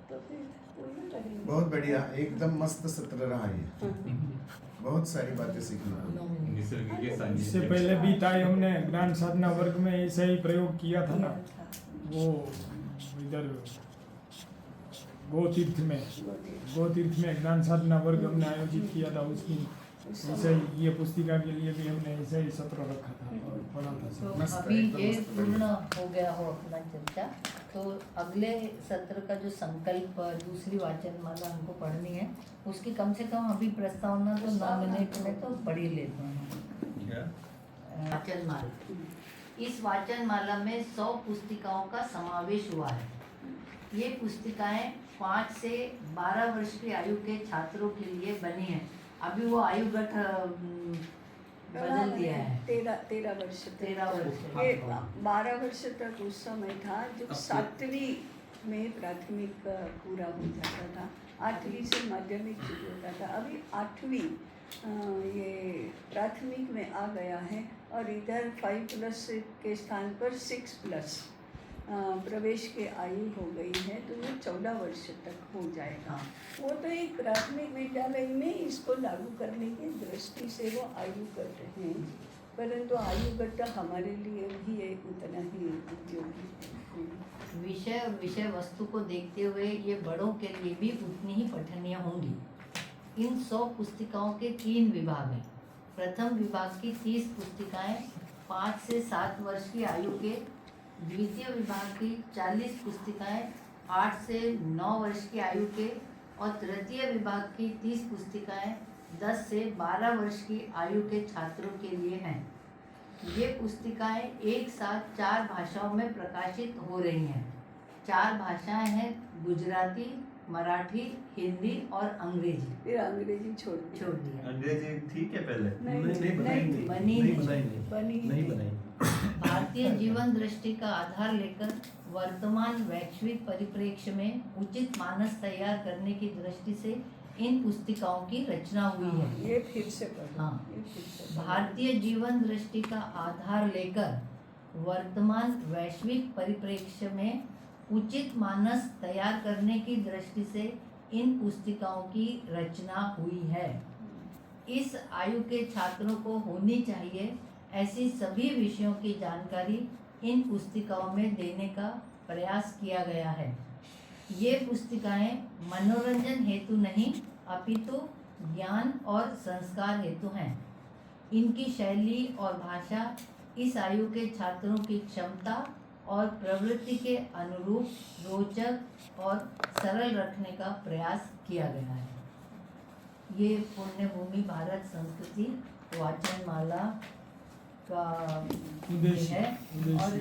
तो फिर बहुत बढ़िया, एकदम मस्त सत्र रहा ये। बहुत सारी बातें सीखने। निसर्ग के सानिध्य इससे पहले भी ताई हमने ज्ञान साधना वर्ग में ऐसा ही प्रयोग किया था ना, वो इधर गोतीर्थ में ज्ञान साधना वर्ग हमने आयोजित किया था। उसकी उस ऐसे समय ही ये पुस्तिका के लिए भी हमने ऐसा ही सत्र रखा था और पढ़ा था तो मस्त, अभी एकदम ये मस्त पूर्ण हो गया हो अपना चर्चा, तो अगले सत्र का जो संकल्प दूसरी वाचनमाला हमको पढ़नी है, उसकी कम से कम अभी प्रस्तावना तो 9 मिनट में तो पढ़ ही लेते हैं। वाचनमाला, इस वाचनमाला में 100 पुस्तिकाओं का समावेश हुआ है। ये पुस्तिकाएं 5 से 12 वर्ष की आयु के छात्रों के लिए बनी है। अभी वो आयु गठ बदल दिया है। 13 वर्ष तक। 13 वर्ष ये 12 वर्ष तक उस समय था जब 7वीं में प्राथमिक पूरा हो जाता था, 8वीं से माध्यमिक शुरू होता था। अभी 8वीं ये प्राथमिक में आ गया है और इधर 5+ के स्थान पर 6+ प्रवेश के आयु हो गई है, तो ये 14 वर्ष तक हो जाएगा। वो तो एक प्राथमिक विद्यालय में इसको लागू करने की दृष्टि से वो आयु गट हैं, परंतु आयु गट हमारे लिए भी एक उतना ही उपयोगी है। विषय और विषय वस्तु को देखते हुए ये बड़ों के लिए भी उतनी ही पठनीय होंगी। इन 100 पुस्तिकाओं के 3 विभाग हैं। प्रथम विभाग की 30 पुस्तिकाएं 5 से 7 वर्ष की आयु के, द्वितीय विभाग की 40 पुस्तिकाएं 8 से 9 वर्ष की आयु के और तृतीय विभाग की 30 पुस्तिकाएं 10 से 12 वर्ष की आयु के छात्रों के लिए हैं। ये पुस्तिकाएं एक साथ 4 भाषाओं में प्रकाशित हो रही हैं। 4 भाषाएं हैं गुजराती, मराठी, हिंदी और अंग्रेजी। फिर अंग्रेजी छोड़ दी है। अंग्रेजी ठीक है पहले। नहीं बनी बनी नहीं बनाई। भारतीय जीवन दृष्टि का आधार लेकर वर्तमान वैश्विक परिप्रेक्ष्य में उचित मानस तैयार करने की दृष्टि से इन पुस्तिकाओं की रचना हुई है। ये फिर से पढ़ो। हाँ। ये फिर से पढ़ो। भारतीय जीवन दृष्टि का आधार लेकर वर्तमान वैश्विक परिप्रेक्ष्य में उचित मानस तैयार करने की दृष्टि से इन पुस्तिकाओं की रचना हुई है। इस आयु के छात्रों को होनी चाहिए ऐसी सभी विषयों की जानकारी इन पुस्तिकाओं में देने का प्रयास किया गया है। ये पुस्तिकाएं मनोरंजन हेतु नहीं अपितु ज्ञान और संस्कार हेतु हैं। इनकी शैली और भाषा इस आयु के छात्रों की क्षमता और प्रवृत्ति के अनुरूप रोचक और सरल रखने का प्रयास किया गया है। ये पुण्यभूमि भारत संस्कृति वाचनमाला का उद्देश्य है और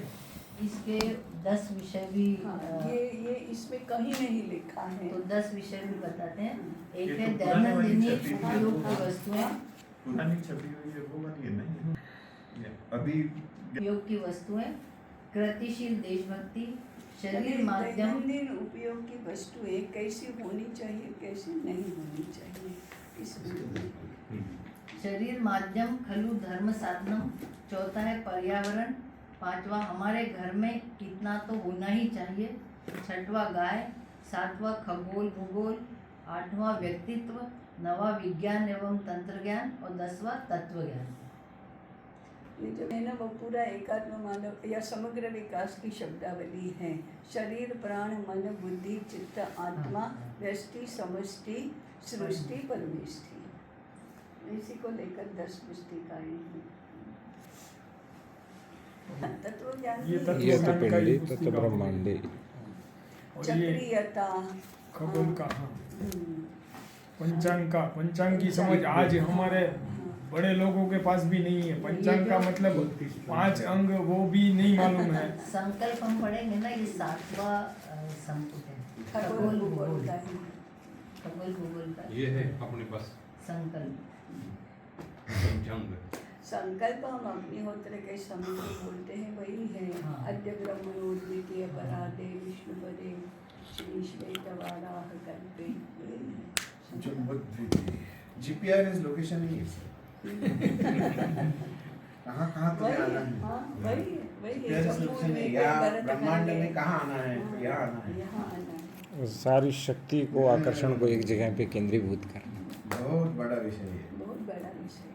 इसके 10 विषय भी हाँ, ये इसमें कहीं नहीं लिखा है। तो 10 विषय भी बताते हैं। एक ये है तो पुराने वाली दैनंदिनी छपी हुई है। उपयोग की वस्तुएं, पुरानी छपी हुई है वो वाली है नहीं ये अभी उपयोग की वस्तुएं, कृतिशील देशभक्ति, शरीर माध्यम, दैनंदिन उपयोग की वस्तुएं कैसी होनी चाहिए, कैसी नहीं होनी चाहिए, इसमें शरीर माध्यम खलु धर्म साधनम, चौथा है पर्यावरण, 5वां हमारे घर में कितना तो होना ही चाहिए, 6वां गाय, 7वां खगोल भूगोल, 8वां व्यक्तित्व, 9वां विज्ञान एवं तंत्र ज्ञान और 10वां तत्व ज्ञान। ये जो है ना वो पूरा एकात्म मानव या समग्र विकास की शब्दावली है। शरीर प्राण मन बुद्धि चित्त आत्मा व्यष्टि समष्टि सृष्टि परमेष्टि, इसी को लेकर 10 पुस्तिकाएं हैं। तत्व ज्ञान ये की तत्व ये तो ज्ञान का पिंडी ही तत्व पुस्तिका ब्रह्मांडे। और ये चक्रियता, खगोल का, हाँ, हम्म, पंचांग की समझ आज हमारे बड़े लोगों के पास भी नहीं है। पंचांग का मतलब 5 अंग वो भी नहीं मालूम है। संकल्प हम पढ़ेंगे ना, ये 7वां संपुट है। खगोल भूगोल का है। खगोल भूगोल का ये है अपने पास संकल्प। पंचांग। संकल्प हम अग्निहोत्र के समय को बोलते हैं, वही है। हाँ। अद्य ब्रह्मणो द्वितीय परादे विष्णुपदे श्री श्वेतवाराह कल्पे, यही है। GPR इज लोकेशन ही है। कहाँ तुम्हें आना है? हाँ, वही है, वही है। GPR is जम्मू location में है, या भरत ब्रह्मांड खंड में है। कहाँ आना है, हाँ, यहाँ आना है। यहाँ आना है। सारी शक्ति को आकर्षण को एक जगह पे केंद्रीभूत करना। बहुत बड़ा विषय है। बहुत बड़ा विषय है।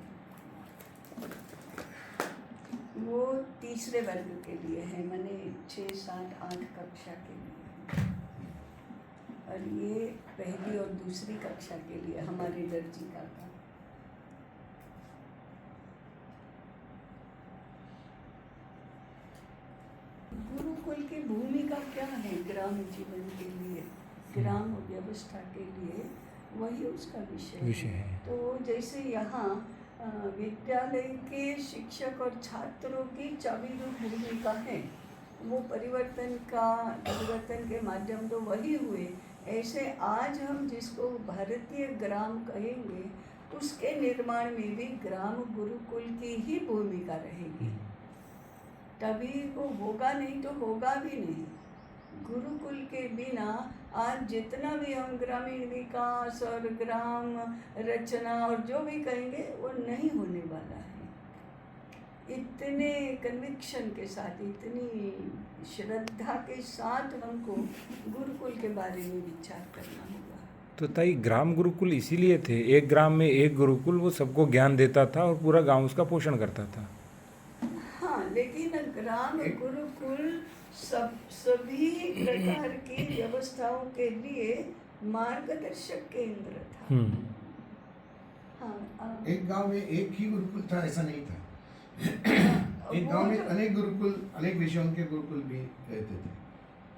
वो तीसरे वर्ग के लिए है, माने 6, 7, 8 कक्षा के लिए, और ये पहली और दूसरी कक्षा के लिए हमारे दर्जी का। गुरुकुल की भूमिका क्या है ग्राम जीवन के लिए, ग्राम व्यवस्था के लिए, वही उसका विषय है। तो जैसे यहाँ विद्यालय के शिक्षक और छात्रों की चावीरूप भूमिका है, वो परिवर्तन के माध्यम तो वही हुए, ऐसे आज हम जिसको भारतीय ग्राम कहेंगे उसके निर्माण में भी ग्राम गुरुकुल की ही भूमिका रहेगी। तभी वो होगा, नहीं तो होगा भी नहीं। गुरुकुल के बिना आज जितना भी हम ग्रामीण विकास और ग्राम रचना और जो भी कहेंगे वो नहीं होने वाला है। इतने कन्विक्शन के साथ, इतनी श्रद्धा के साथ हमको गुरुकुल के बारे में विचार करना होगा। तो ताई ग्राम गुरुकुल इसीलिए थे, एक ग्राम में एक गुरुकुल, वो सबको ज्ञान देता था और पूरा गांव उसका पोषण करता था। हाँ, लेकिन ग्राम गुरुकुल सभी प्रकार की व्यवस्थाओं के लिए मार्गदर्शक केंद्र था। हाँ, एक गांव में एक ही गुरुकुल था ऐसा नहीं था। एक गांव में अनेक गुरुकुल, अनेक विषयों के गुरुकुल भी रहते थे।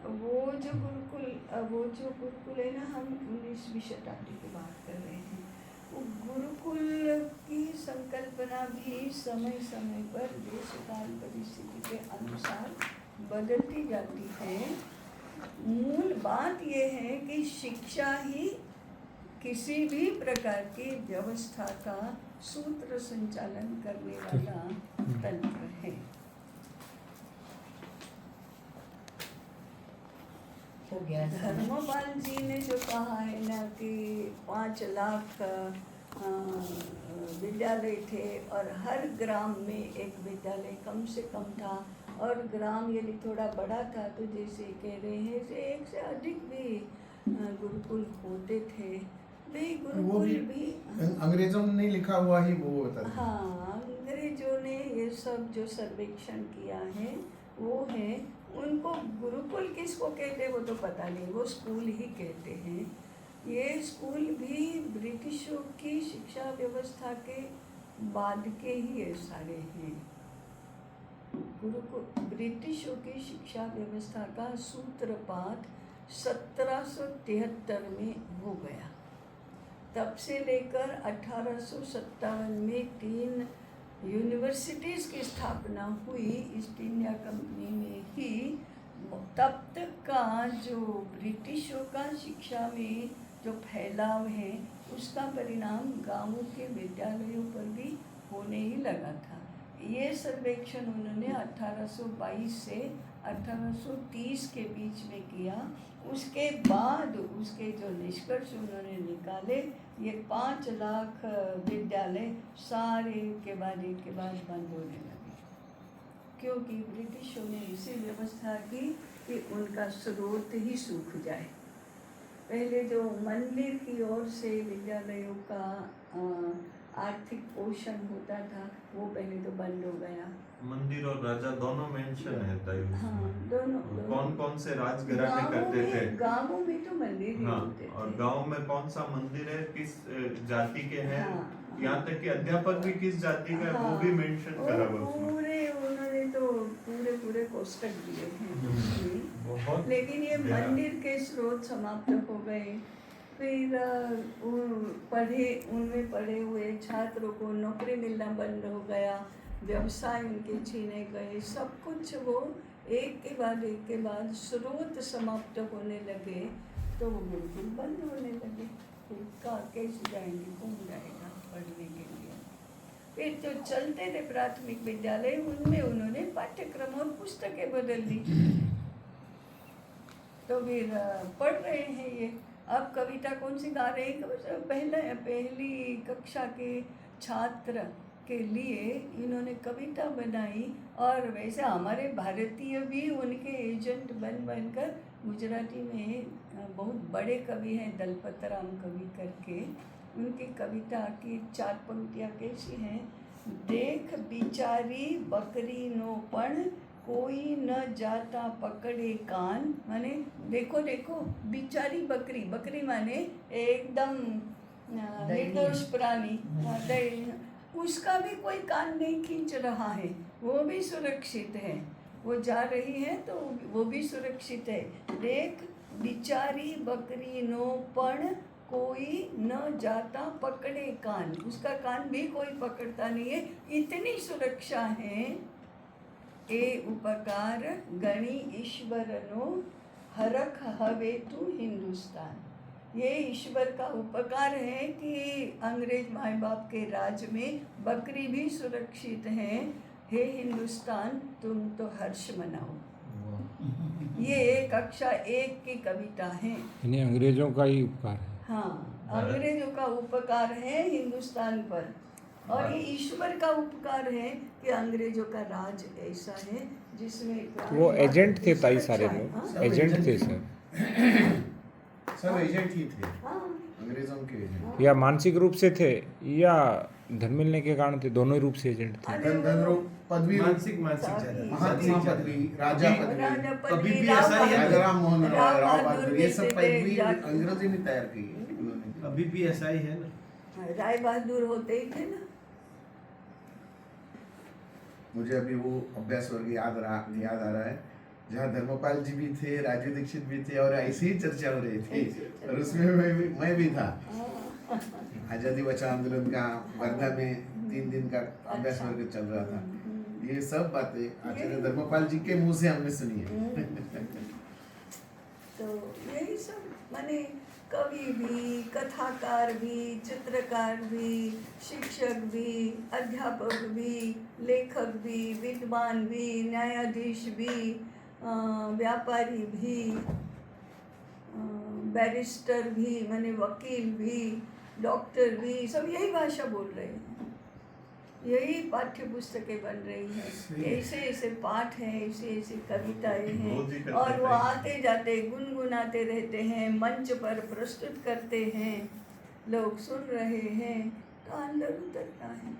वो जो गुरुकुल है ना, हम 19वीं शताब्दी की बात कर रहे हैं, वो गुरुकुल की संकल्पना भी समय समय पर देश काल परिस्थिति के अनुसार बदलती जाती है। मूल बात ये है कि शिक्षा ही किसी भी प्रकार की व्यवस्था का सूत्र संचालन करने वाला तंत्र है। हो गया। धर्मपाल जी ने जो कहा है ना कि 5 लाख विद्यालय थे और हर ग्राम में एक विद्यालय कम से कम था, और ग्राम यदि थोड़ा बड़ा था तो जैसे कह रहे हैं कि 1 से अधिक भी गुरुकुल होते थे। वे गुरुकुल भी अंग्रेजों ने लिखा हुआ ही वो होता था। हाँ, अंग्रेजों ने ये सब जो सर्वेक्षण किया है वो है। उनको गुरुकुल किसको कहते हैं वो तो पता नहीं, वो स्कूल ही कहते हैं। ये स्कूल भी ब्रिटिशों की शिक्षा व्यवस्था के बाद के ही ये सारे हैं। गुरुकुल ब्रिटिशों की शिक्षा व्यवस्था का सूत्रपात 1773 में हो गया। तब से लेकर 1857 में 3 यूनिवर्सिटीज़ की स्थापना हुई ईस्ट इंडिया कंपनी में ही। तब तक का जो ब्रिटिशों का शिक्षा में जो फैलाव है उसका परिणाम गांवों के विद्यालयों पर भी होने ही लगा था। ये सर्वेक्षण उन्होंने 1822 से 1830 के बीच में किया। उसके बाद उसके जो निष्कर्ष उन्होंने निकाले, ये 5 लाख विद्यालय सारे के बाद बंद होने लगे, क्योंकि ब्रिटिशों ने इसी व्यवस्था की कि उनका स्रोत ही सूख जाए। पहले जो मंदिर की ओर से विद्यालयों का आर्थिक पोषण होता था वो पहले तो बंद हो गया। मंदिर और राजा दोनों मेंशन है ताई। हाँ, दोनों कौन से राजघराने करते थे। गांवों में तो मंदिर ही हाँ, होते थे। और गांव में कौन सा मंदिर है, किस जाति के हैं, हाँ, यहाँ तक कि अध्यापक भी किस जाति का है वो भी मेंशन करा हुआ उसमें। उन्होंने तो पूरे कोष्टक दिए हैं। बहुत लेकिन ये मंदिर के स्रोत समाप्त हो गए। फिर उनमें पढ़े हुए छात्रों को नौकरी मिलना बंद हो गया, व्यवसाय उनके छीने गए, सब कुछ वो एक के बाद स्रोत समाप्त होने लगे, तो वो बिल्कुल बंद होने लगे। फिर कैसे जाएंगे, कौन जाएगा पढ़ने के लिए। फिर जो चलते थे प्राथमिक विद्यालय उनमें उन्होंने पाठ्यक्रम और पुस्तकें बदल दी, तो फिर पढ़ रहे हैं ये। अब कविता कौन सी गा रहे हैं, पहली कक्षा के छात्र के लिए इन्होंने कविता बनाई। और वैसे हमारे भारतीय भी उनके एजेंट बनकर गुजराती में बहुत बड़े कवि हैं दलपत राम कवि करके, उनकी कविता की 4 पंक्तियाँ कैसी हैं। देख बिचारी बकरी नो पण कोई न जाता पकड़े कान, माने देखो बिचारी बकरी, बकरी माने एकदम निर्दोष प्राणी, उसका भी कोई कान नहीं खींच रहा है, वो भी सुरक्षित है, वो जा रही है तो वो भी सुरक्षित है। देख बिचारी बकरी नो पण कोई न जाता पकड़े कान, उसका कान भी कोई पकड़ता नहीं है, इतनी सुरक्षा है। ए उपकार गणी ईश्वरनो हरख हवे तू हिंदुस्तान, ये ईश्वर का उपकार है कि अंग्रेज माए बाप के राज में बकरी भी सुरक्षित है। हे हिंदुस्तान तुम तो हर्ष मनाओ। ये कक्षा 1 की कविता है। यानी अंग्रेजों का ही उपकार है। हाँ, अंग्रेजों का उपकार है हिंदुस्तान पर, और ये ईश्वर का उपकार है कि अंग्रेजों का राज ऐसा है जिसमें वो एजेंट थे ताई सारे हाँ, लोग, एजेंट थे सर, सब एजेंट ही थे, हाँ, अंग्रेजों के एजेंट। या मानसिक रूप से थे या धन मिलने के कारण थे, दोनों ही रूप से एजेंट थे। अरे धन रूप पदवी, मानसिक ज्यादा, महात्मा पदवी, राजा राजा पदवी, पदवी, कभी भी राव ऐसा ही है। राजा राम मोहन राय, राव राव बहादुर बहादुर, ये सब जैसे पदवी जाट- अंग्रेजी ने तैयार की है उन्होंने। अभी भी ऐसा ही है ना। राय बहादुर होते ही थे ना। मुझे अभी वो अभ्यास वर्ग याद आ रहा है जहाँ धर्मपाल जी भी थे, राजू दीक्षित भी थे, और ऐसी ही चर्चा हो रही थी, और उसमें मैं भी था। आजादी बचाओ आंदोलन का वर्धा में 3 दिन का अभ्यास वर्ग चल रहा था। ये सब बातें आचार्य धर्मपाल जी के मुंह से हमने सुनी है। तो यही सब माने कवि भी, कथाकार भी, चित्रकार भी, शिक्षक भी, अध्यापक भी, लेखक भी, विद्वान भी, न्यायाधीश भी, व्यापारी भी, बैरिस्टर भी, माने वकील भी, डॉक्टर भी, सब यही भाषा बोल रहे हैं, यही पाठ्य पुस्तकें बन रही हैं। ऐसे ऐसे पाठ हैं, ऐसे ऐसे कविताएं रोज ही हैं, करते और वो हैं। आते जाते गुनगुनाते रहते हैं, मंच पर प्रस्तुत करते हैं, लोग सुन रहे हैं, तो अंदर उतरता है।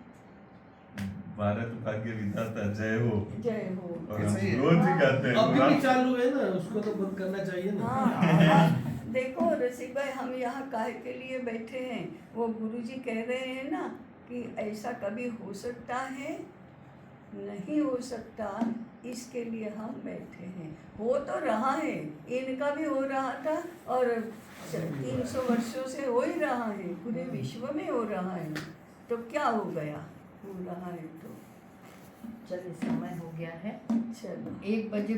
भारत भाग्य विधाता जय हो। जय हो। और हम ऐसे ही है। रोज ही गाते हैं। अभी भी चालू है ना, उसको तो बंद करना चाहिए ना। हाँ, देखो रसिक भाई, हम यहाँ काहे के लिए बैठे हैं? वो गुरुजी कह रहे हैं ना कि ऐसा कभी हो सकता है, नहीं हो सकता, इसके लिए हम बैठे हैं। हो तो रहा है, इनका भी हो रहा था, और 300 वर्षों से हो ही रहा है, पूरे विश्व में हो रहा है, तो क्या हो गया? हो रहा है तो चलिए समय हो गया है, चलो। 1 बजे